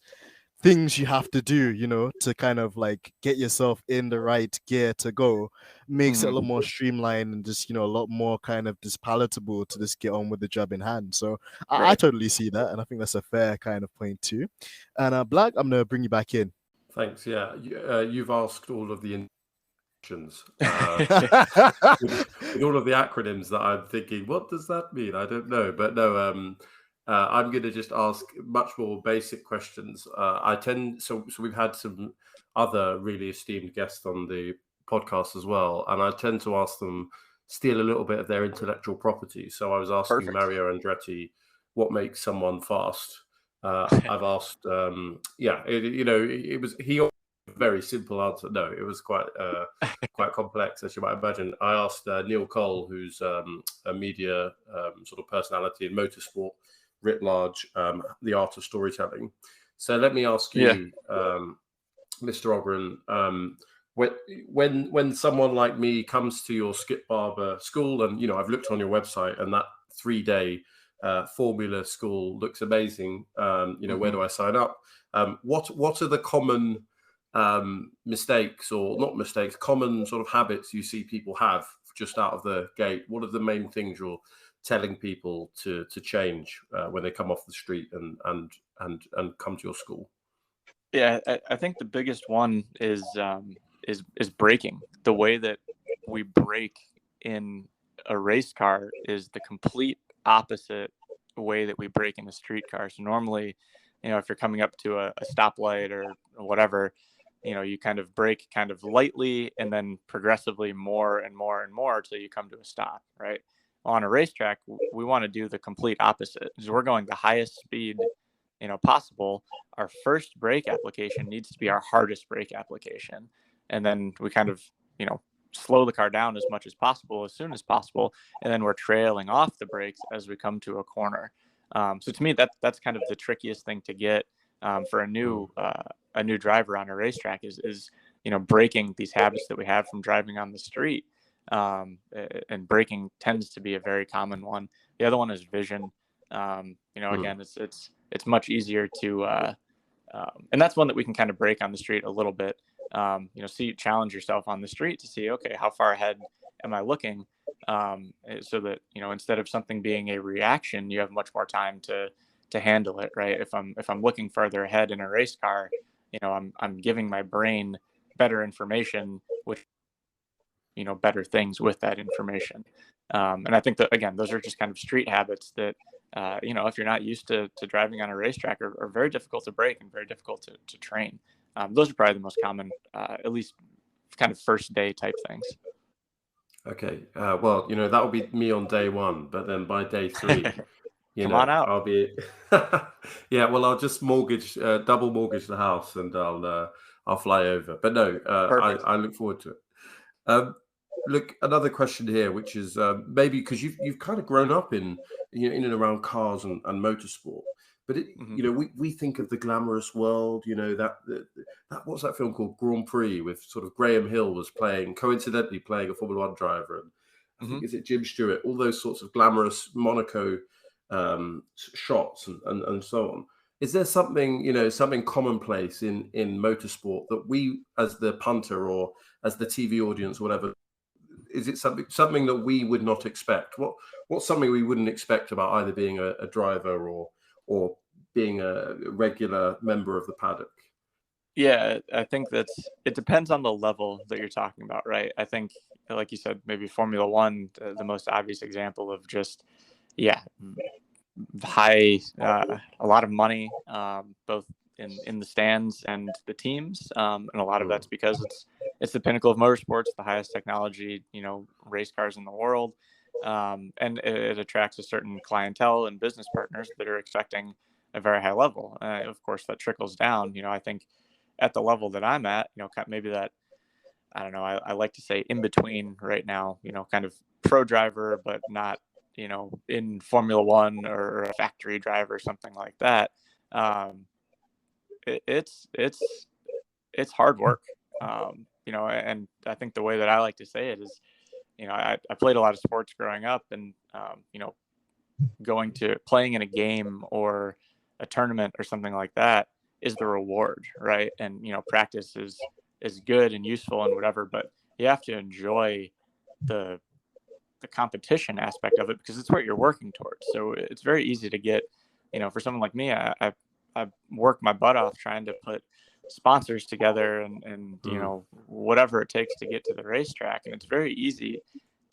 things you have to do, to kind of like get yourself in the right gear to go, makes it a lot more streamlined and just, a lot more kind of just palatable to just get on with the job in hand. So I totally see that. And I think that's a fair kind of point too. And Black, I'm going to bring you back in. Thanks. Yeah. You've asked all of the with all of the acronyms that I'm thinking, what does that mean? I don't know. But no, I'm going to just ask much more basic questions. So we've had some other really esteemed guests on the podcast as well, and I tend to ask them steal a little bit of their intellectual property. So I was asking Mario Andretti what makes someone fast. I've asked, it was very simple answer. No, it was quite complex, as you might imagine. I asked Neil Cole, who's a media sort of personality in motorsport writ large, the art of storytelling. So let me ask you, Mr. Ogren, when someone like me comes to your Skip Barber school, and I've looked on your website, and that 3-day formula school looks amazing. Where do I sign up? What are the common mistakes, or not mistakes, common sort of habits you see people have just out of the gate? What are the main things you're telling people to change when they come off the street and come to your school? Yeah, I think the biggest one is braking. The way that we brake in a race car is the complete opposite way that we brake in a street car. So normally, if you're coming up to a stoplight or whatever, you kind of brake kind of lightly and then progressively more and more and more till you come to a stop, right? On a racetrack, we want to do the complete opposite. So we're going the highest speed, possible. Our first brake application needs to be our hardest brake application. And then we kind of, slow the car down as much as possible, as soon as possible. And then we're trailing off the brakes as we come to a corner. So to me, that's kind of the trickiest thing to get for a new driver on a racetrack is breaking these habits that we have from driving on the street. And braking tends to be a very common one. The other one is vision. Again, it's much easier to, and that's one that we can kind of break on the street a little bit. Challenge yourself on the street to see, okay, how far ahead am I looking? So that, instead of something being a reaction, you have much more time to handle it, right? If I'm looking further ahead in a race car, I'm giving my brain better information, which, better things with that information. And I think that, again, those are just kind of street habits that, if you're not used to driving on a racetrack, are very difficult to break and very difficult to train. Those are probably the most common, at least kind of first day type things. Okay. Well, that'll be me on day one, but then by day 3, Come on out. I'll be, yeah, well, I'll just double mortgage the house, and I'll fly over. But no, I look forward to it. Look, another question here, which is maybe because you've kind of grown up in and around cars and motorsport, but we think of the glamorous world. That what's that film called, Grand Prix, with sort of Graham Hill was coincidentally playing a Formula 1 driver, and I think, is it Jim Stewart? All those sorts of glamorous Monaco shots and so on. Is there something something commonplace in motorsport that we, as the punter or as the TV audience, whatever, is it something that we would not expect? What's something we wouldn't expect about either being a driver or being a regular member of the paddock? Yeah, I think it depends on the level that you're talking about, right? I think, like you said, maybe Formula 1, the most obvious example of just, high, a lot of money, both in the stands and the teams, and a lot of that's because it's the pinnacle of motorsports, the highest technology, race cars in the world, and it attracts a certain clientele and business partners that are expecting a very high level. Of course, that trickles down. I think at the level that I'm at, maybe that, I don't know, I like to say in between right now, kind of pro driver, but not, in Formula One or a factory driver or something like that. It's hard work. And I think the way that I like to say it is, I played a lot of sports growing up, and, playing in a game or a tournament or something like that is the reward, right? And, practice is good and useful and whatever, but you have to enjoy the competition aspect of it, because it's what you're working towards. So it's very easy to get, for someone like me, I work my butt off trying to put sponsors together and whatever it takes to get to the racetrack. And it's very easy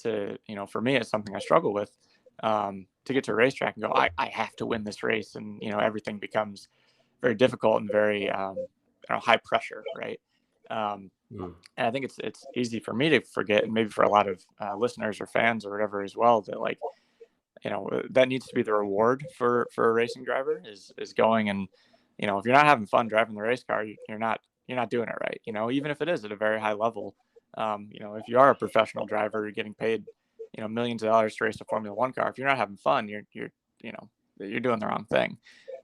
to, for me, it's something I struggle with, to get to a racetrack and go, I have to win this race. And, everything becomes very difficult and very, high pressure. Right. And I think it's easy for me to forget, and maybe for a lot of listeners or fans or whatever as well, that like, that needs to be the reward for a racing driver is going. And, if you're not having fun driving the race car, you're not doing it right. Even if it is at a very high level, if you are a professional driver, you're getting paid, millions of dollars to race a Formula One car. If you're not having fun, you're doing the wrong thing.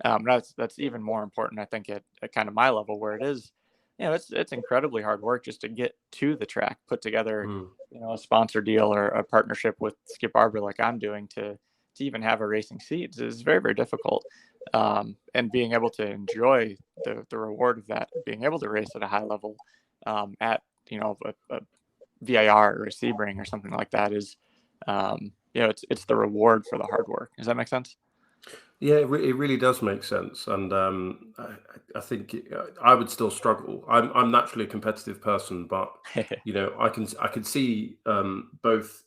That's even more important, I think, at kind of my level, where it is, it's incredibly hard work just to get to the track, put together, a sponsor deal or a partnership with Skip Barber like I'm doing to even have a racing seat is very, very difficult. And being able to enjoy the reward of that, being able to race at a high level at, a VIR or a Sebring or something like that is, it's the reward for the hard work. Does that make sense? Yeah, it really does make sense, and I think I would still struggle. I'm naturally a competitive person, but I can see both.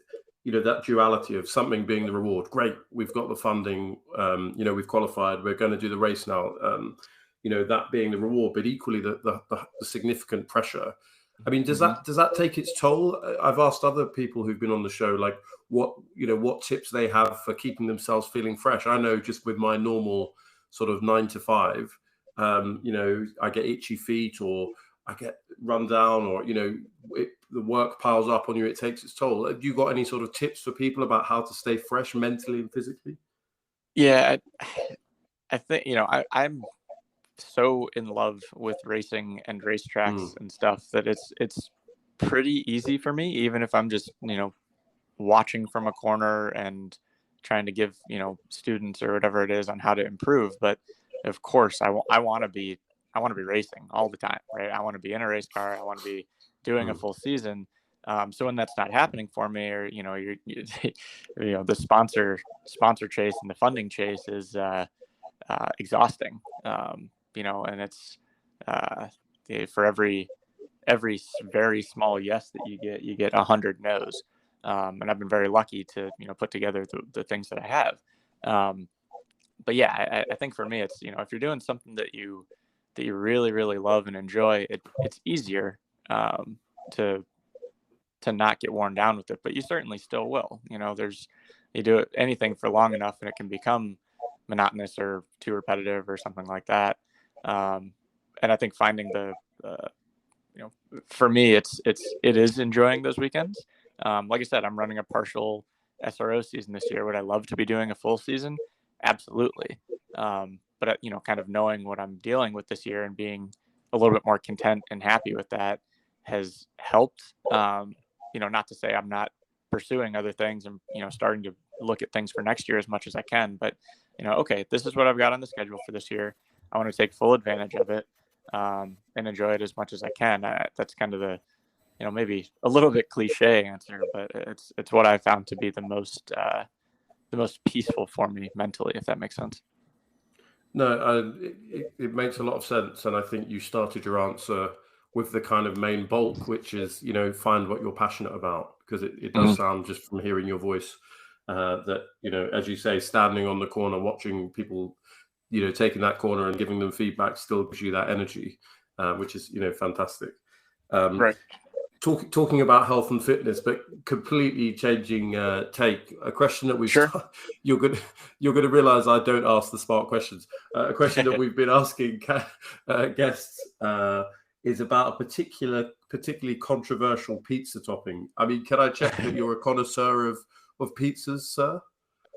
That duality of something being the reward. Great, we've got the funding. We've qualified. We're going to do the race now. That being the reward, but equally the significant pressure. I mean, does that take its toll? I've asked other people who've been on the show, like what tips they have for keeping themselves feeling fresh. I know just with my normal sort of 9 to 5, I get itchy feet, or I get run down, or the work piles up on you. It takes its toll. Have you got any sort of tips for people about how to stay fresh mentally and physically? Yeah, I think I'm so in love with racing and racetracks and stuff that it's pretty easy for me, even if I'm just watching from a corner and trying to give students or whatever it is on how to improve. But of course I want to be racing all the time, right? I want to be in a race car. I want to be doing a full season. So when that's not happening for me, or the sponsor chase and the funding chase is exhausting. And it's for every very small yes that you get 100 no's. And I've been very lucky to put together the things that I have. But yeah, I think for me, it's if you're doing something that you really, really love and enjoy, it's easier to not get worn down with it. But you certainly still will. You do anything for long enough, and it can become monotonous or too repetitive or something like that. And I think finding for me, it is enjoying those weekends. Like I said, I'm running a partial SRO season this year. Would I love to be doing a full season? Absolutely. But kind of knowing what I'm dealing with this year and being a little bit more content and happy with that has helped. Not to say I'm not pursuing other things and, starting to look at things for next year as much as I can, but, okay, this is what I've got on the schedule for this year. I want to take full advantage of it and enjoy it as much as I can. That's kind of the, maybe a little bit cliche answer, but it's what I found to be the most peaceful for me mentally, if that makes sense. No, it makes a lot of sense. And I think you started your answer with the kind of main bulk, which is, find what you're passionate about, because it does sound, just from hearing your voice, that, as you say, standing on the corner, watching people, taking that corner and giving them feedback still gives you that energy, which is fantastic. Right. Talking about health and fitness, but completely changing take. A question that you're gonna realize I don't ask the smart questions. A question that we've been asking guests is about a particularly controversial pizza topping. I mean, can I check that you're a connoisseur of pizzas, sir?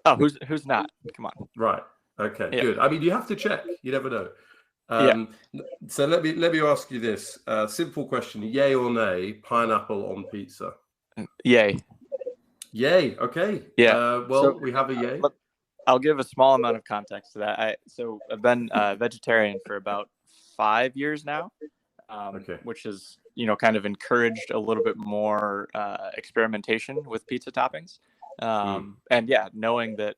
Oh, who's not? Come on. Right. Okay. Yeah. Good. I mean, you have to check. You never know. So let me ask you this simple question: yay or nay, pineapple on pizza? Yay. Yay. Okay. Yeah. We have a yay. I'll give a small amount of context to that. I've been vegetarian for about 5 years now, which has kind of encouraged a little bit more experimentation with pizza toppings. And yeah, knowing that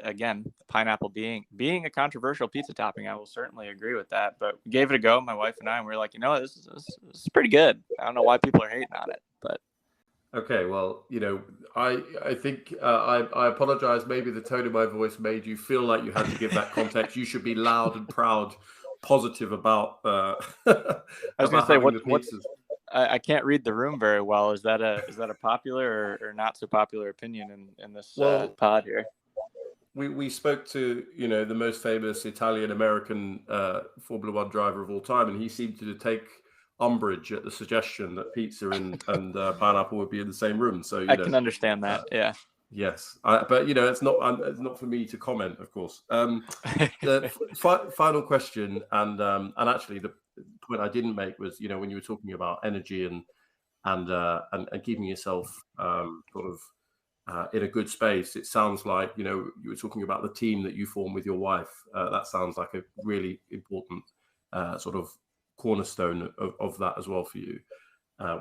again, pineapple being a controversial pizza topping, I will certainly agree with that. But we gave it a go, my wife and I, and we were like, this is pretty good. I don't know why people are hating on it, but. Okay, well, I think I apologize. Maybe the tone of my voice made you feel like you had to give that context. You should be loud and proud, positive about. I was going to say what I can't read the room very well. Is that a popular or not so popular opinion in this pod here? We spoke to the most famous Italian American Formula One driver of all time, and he seemed to take umbrage at the suggestion that pizza and pineapple would be in the same room. So I can understand that. Yeah. Yes, but it's not for me to comment, of course. The final question, and actually the point I didn't make was when you were talking about energy and keeping yourself sort of in a good space. It sounds like you were talking about the team that you form with your wife. That sounds like a really important sort of cornerstone of that as well for you,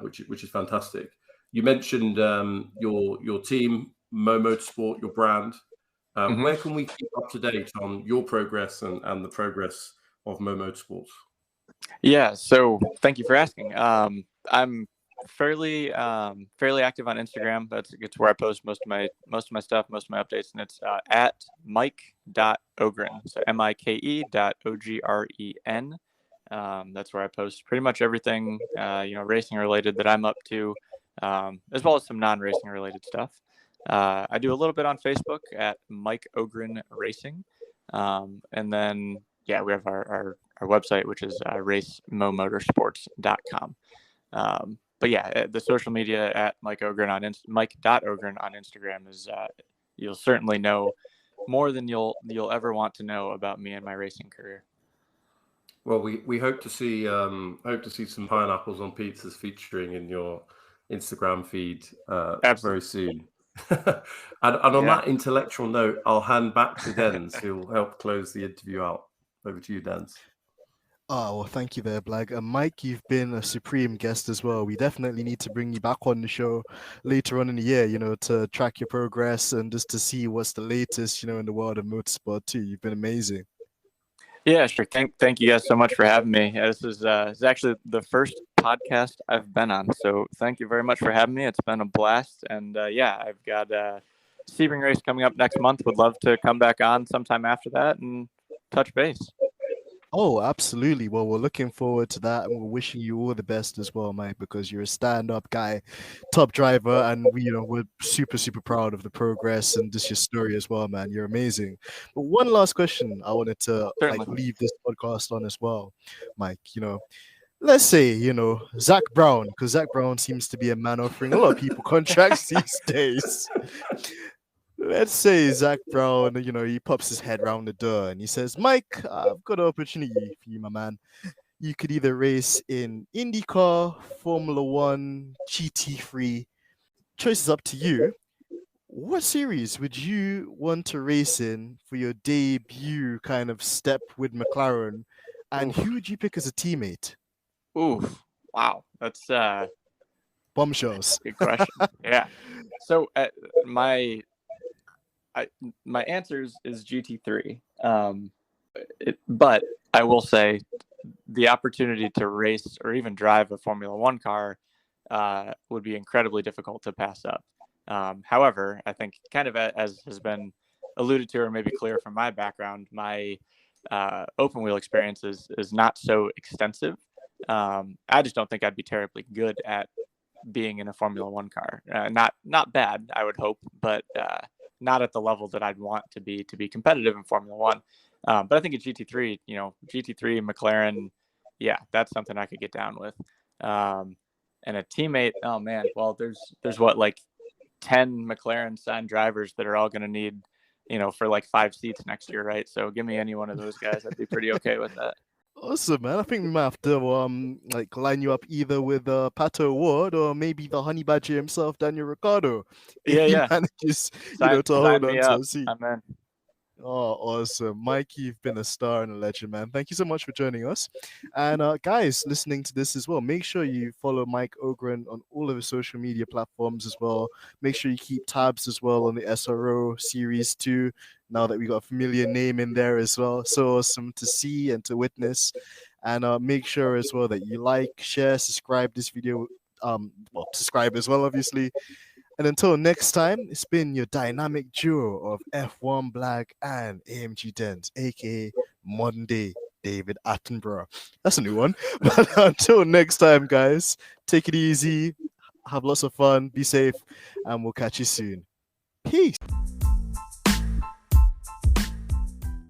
which is fantastic. You mentioned your team, Mo Motorsport, your brand. Where can we keep up to date on your progress and the progress of Mo Motorsports? Yeah, so thank you for asking. I'm fairly active on Instagram. It's where I post most of my stuff, most of my updates, and it's at mike.ogren. So MIKE.OGREN. That's where I post pretty much everything racing related that I'm up to, as well as some non-racing related stuff. I do a little bit on Facebook at Mike Ogren Racing, and then we have our website, which is racemomotorsports.com. But yeah, the social media at Mike.Ogren on Instagram is you'll certainly know more than you'll ever want to know about me and my racing career. Well, we hope to see some pineapples on pizzas featuring in your Instagram feed very soon. and on that intellectual note, I'll hand back to Dens, who'll help close the interview out. Over to you, Dens. Oh, well, thank you there, Blag. Mike, you've been a supreme guest as well. We definitely need to bring you back on the show later on in the year, to track your progress and just to see what's the latest, in the world of motorsport too. You've been amazing. Yeah, sure. Thank you guys so much for having me. This is actually the first podcast I've been on, so thank you very much for having me. It's been a blast, and I've got a Sebring race coming up next month. Would love to come back on sometime after that and touch base. Oh, absolutely. Well, we're looking forward to that, and we're wishing you all the best as well, Mike, because you're a stand-up guy, top driver, and we're super, super proud of the progress and just your story as well, man. You're amazing. But one last question I wanted to leave this podcast on as well, Mike. Let's say Zach Brown, because Zach Brown seems to be a man offering a lot of people contracts these days. Let's say Zach Brown, he pops his head round the door and he says, Mike, I've got an opportunity for you, my man. You could either race in IndyCar, Formula One, GT3. Choice is up to you. What series would you want to race in for your debut kind of step with McLaren? And who would you pick as a teammate? Ooh, wow. That's bombshells. Good question. Yeah. So my answer is GT3. But I will say the opportunity to race or even drive a Formula One car would be incredibly difficult to pass up. However, I think kind of as has been alluded to or maybe clear from my background, my open wheel experience is not so extensive. I just don't think I'd be terribly good at being in a Formula One car. Not bad, I would hope, but not at the level that I'd want to be competitive in Formula One. But I think a GT3, GT3 McLaren, yeah, that's something I could get down with. And a teammate, oh man, well, there's what, like 10 McLaren signed drivers that are all going to need, for like 5 seats next year, right? So give me any one of those guys, I'd be pretty okay with that. Awesome, man. I think we might have to like line you up either with Pato Ward or maybe the honey badger himself, Daniel Ricciardo. If he manages, to hold on to a seat. Amen. Oh, awesome. Mike, you've been a star and a legend, man. Thank you so much for joining us. And guys, listening to this as well, make sure you follow Mike Ogren on all of his social media platforms as well. Make sure you keep tabs as well on the SRO Series 2, now that we got a familiar name in there as well. So awesome to see and to witness. And make sure as well that you like, share, subscribe this video. Subscribe as well, obviously. And until next time, it's been your dynamic duo of F1 Black and AMG Dent, aka modern day David Attenborough. That's a new one. But until next time, guys, take it easy, have lots of fun, be safe, and we'll catch you soon. Peace.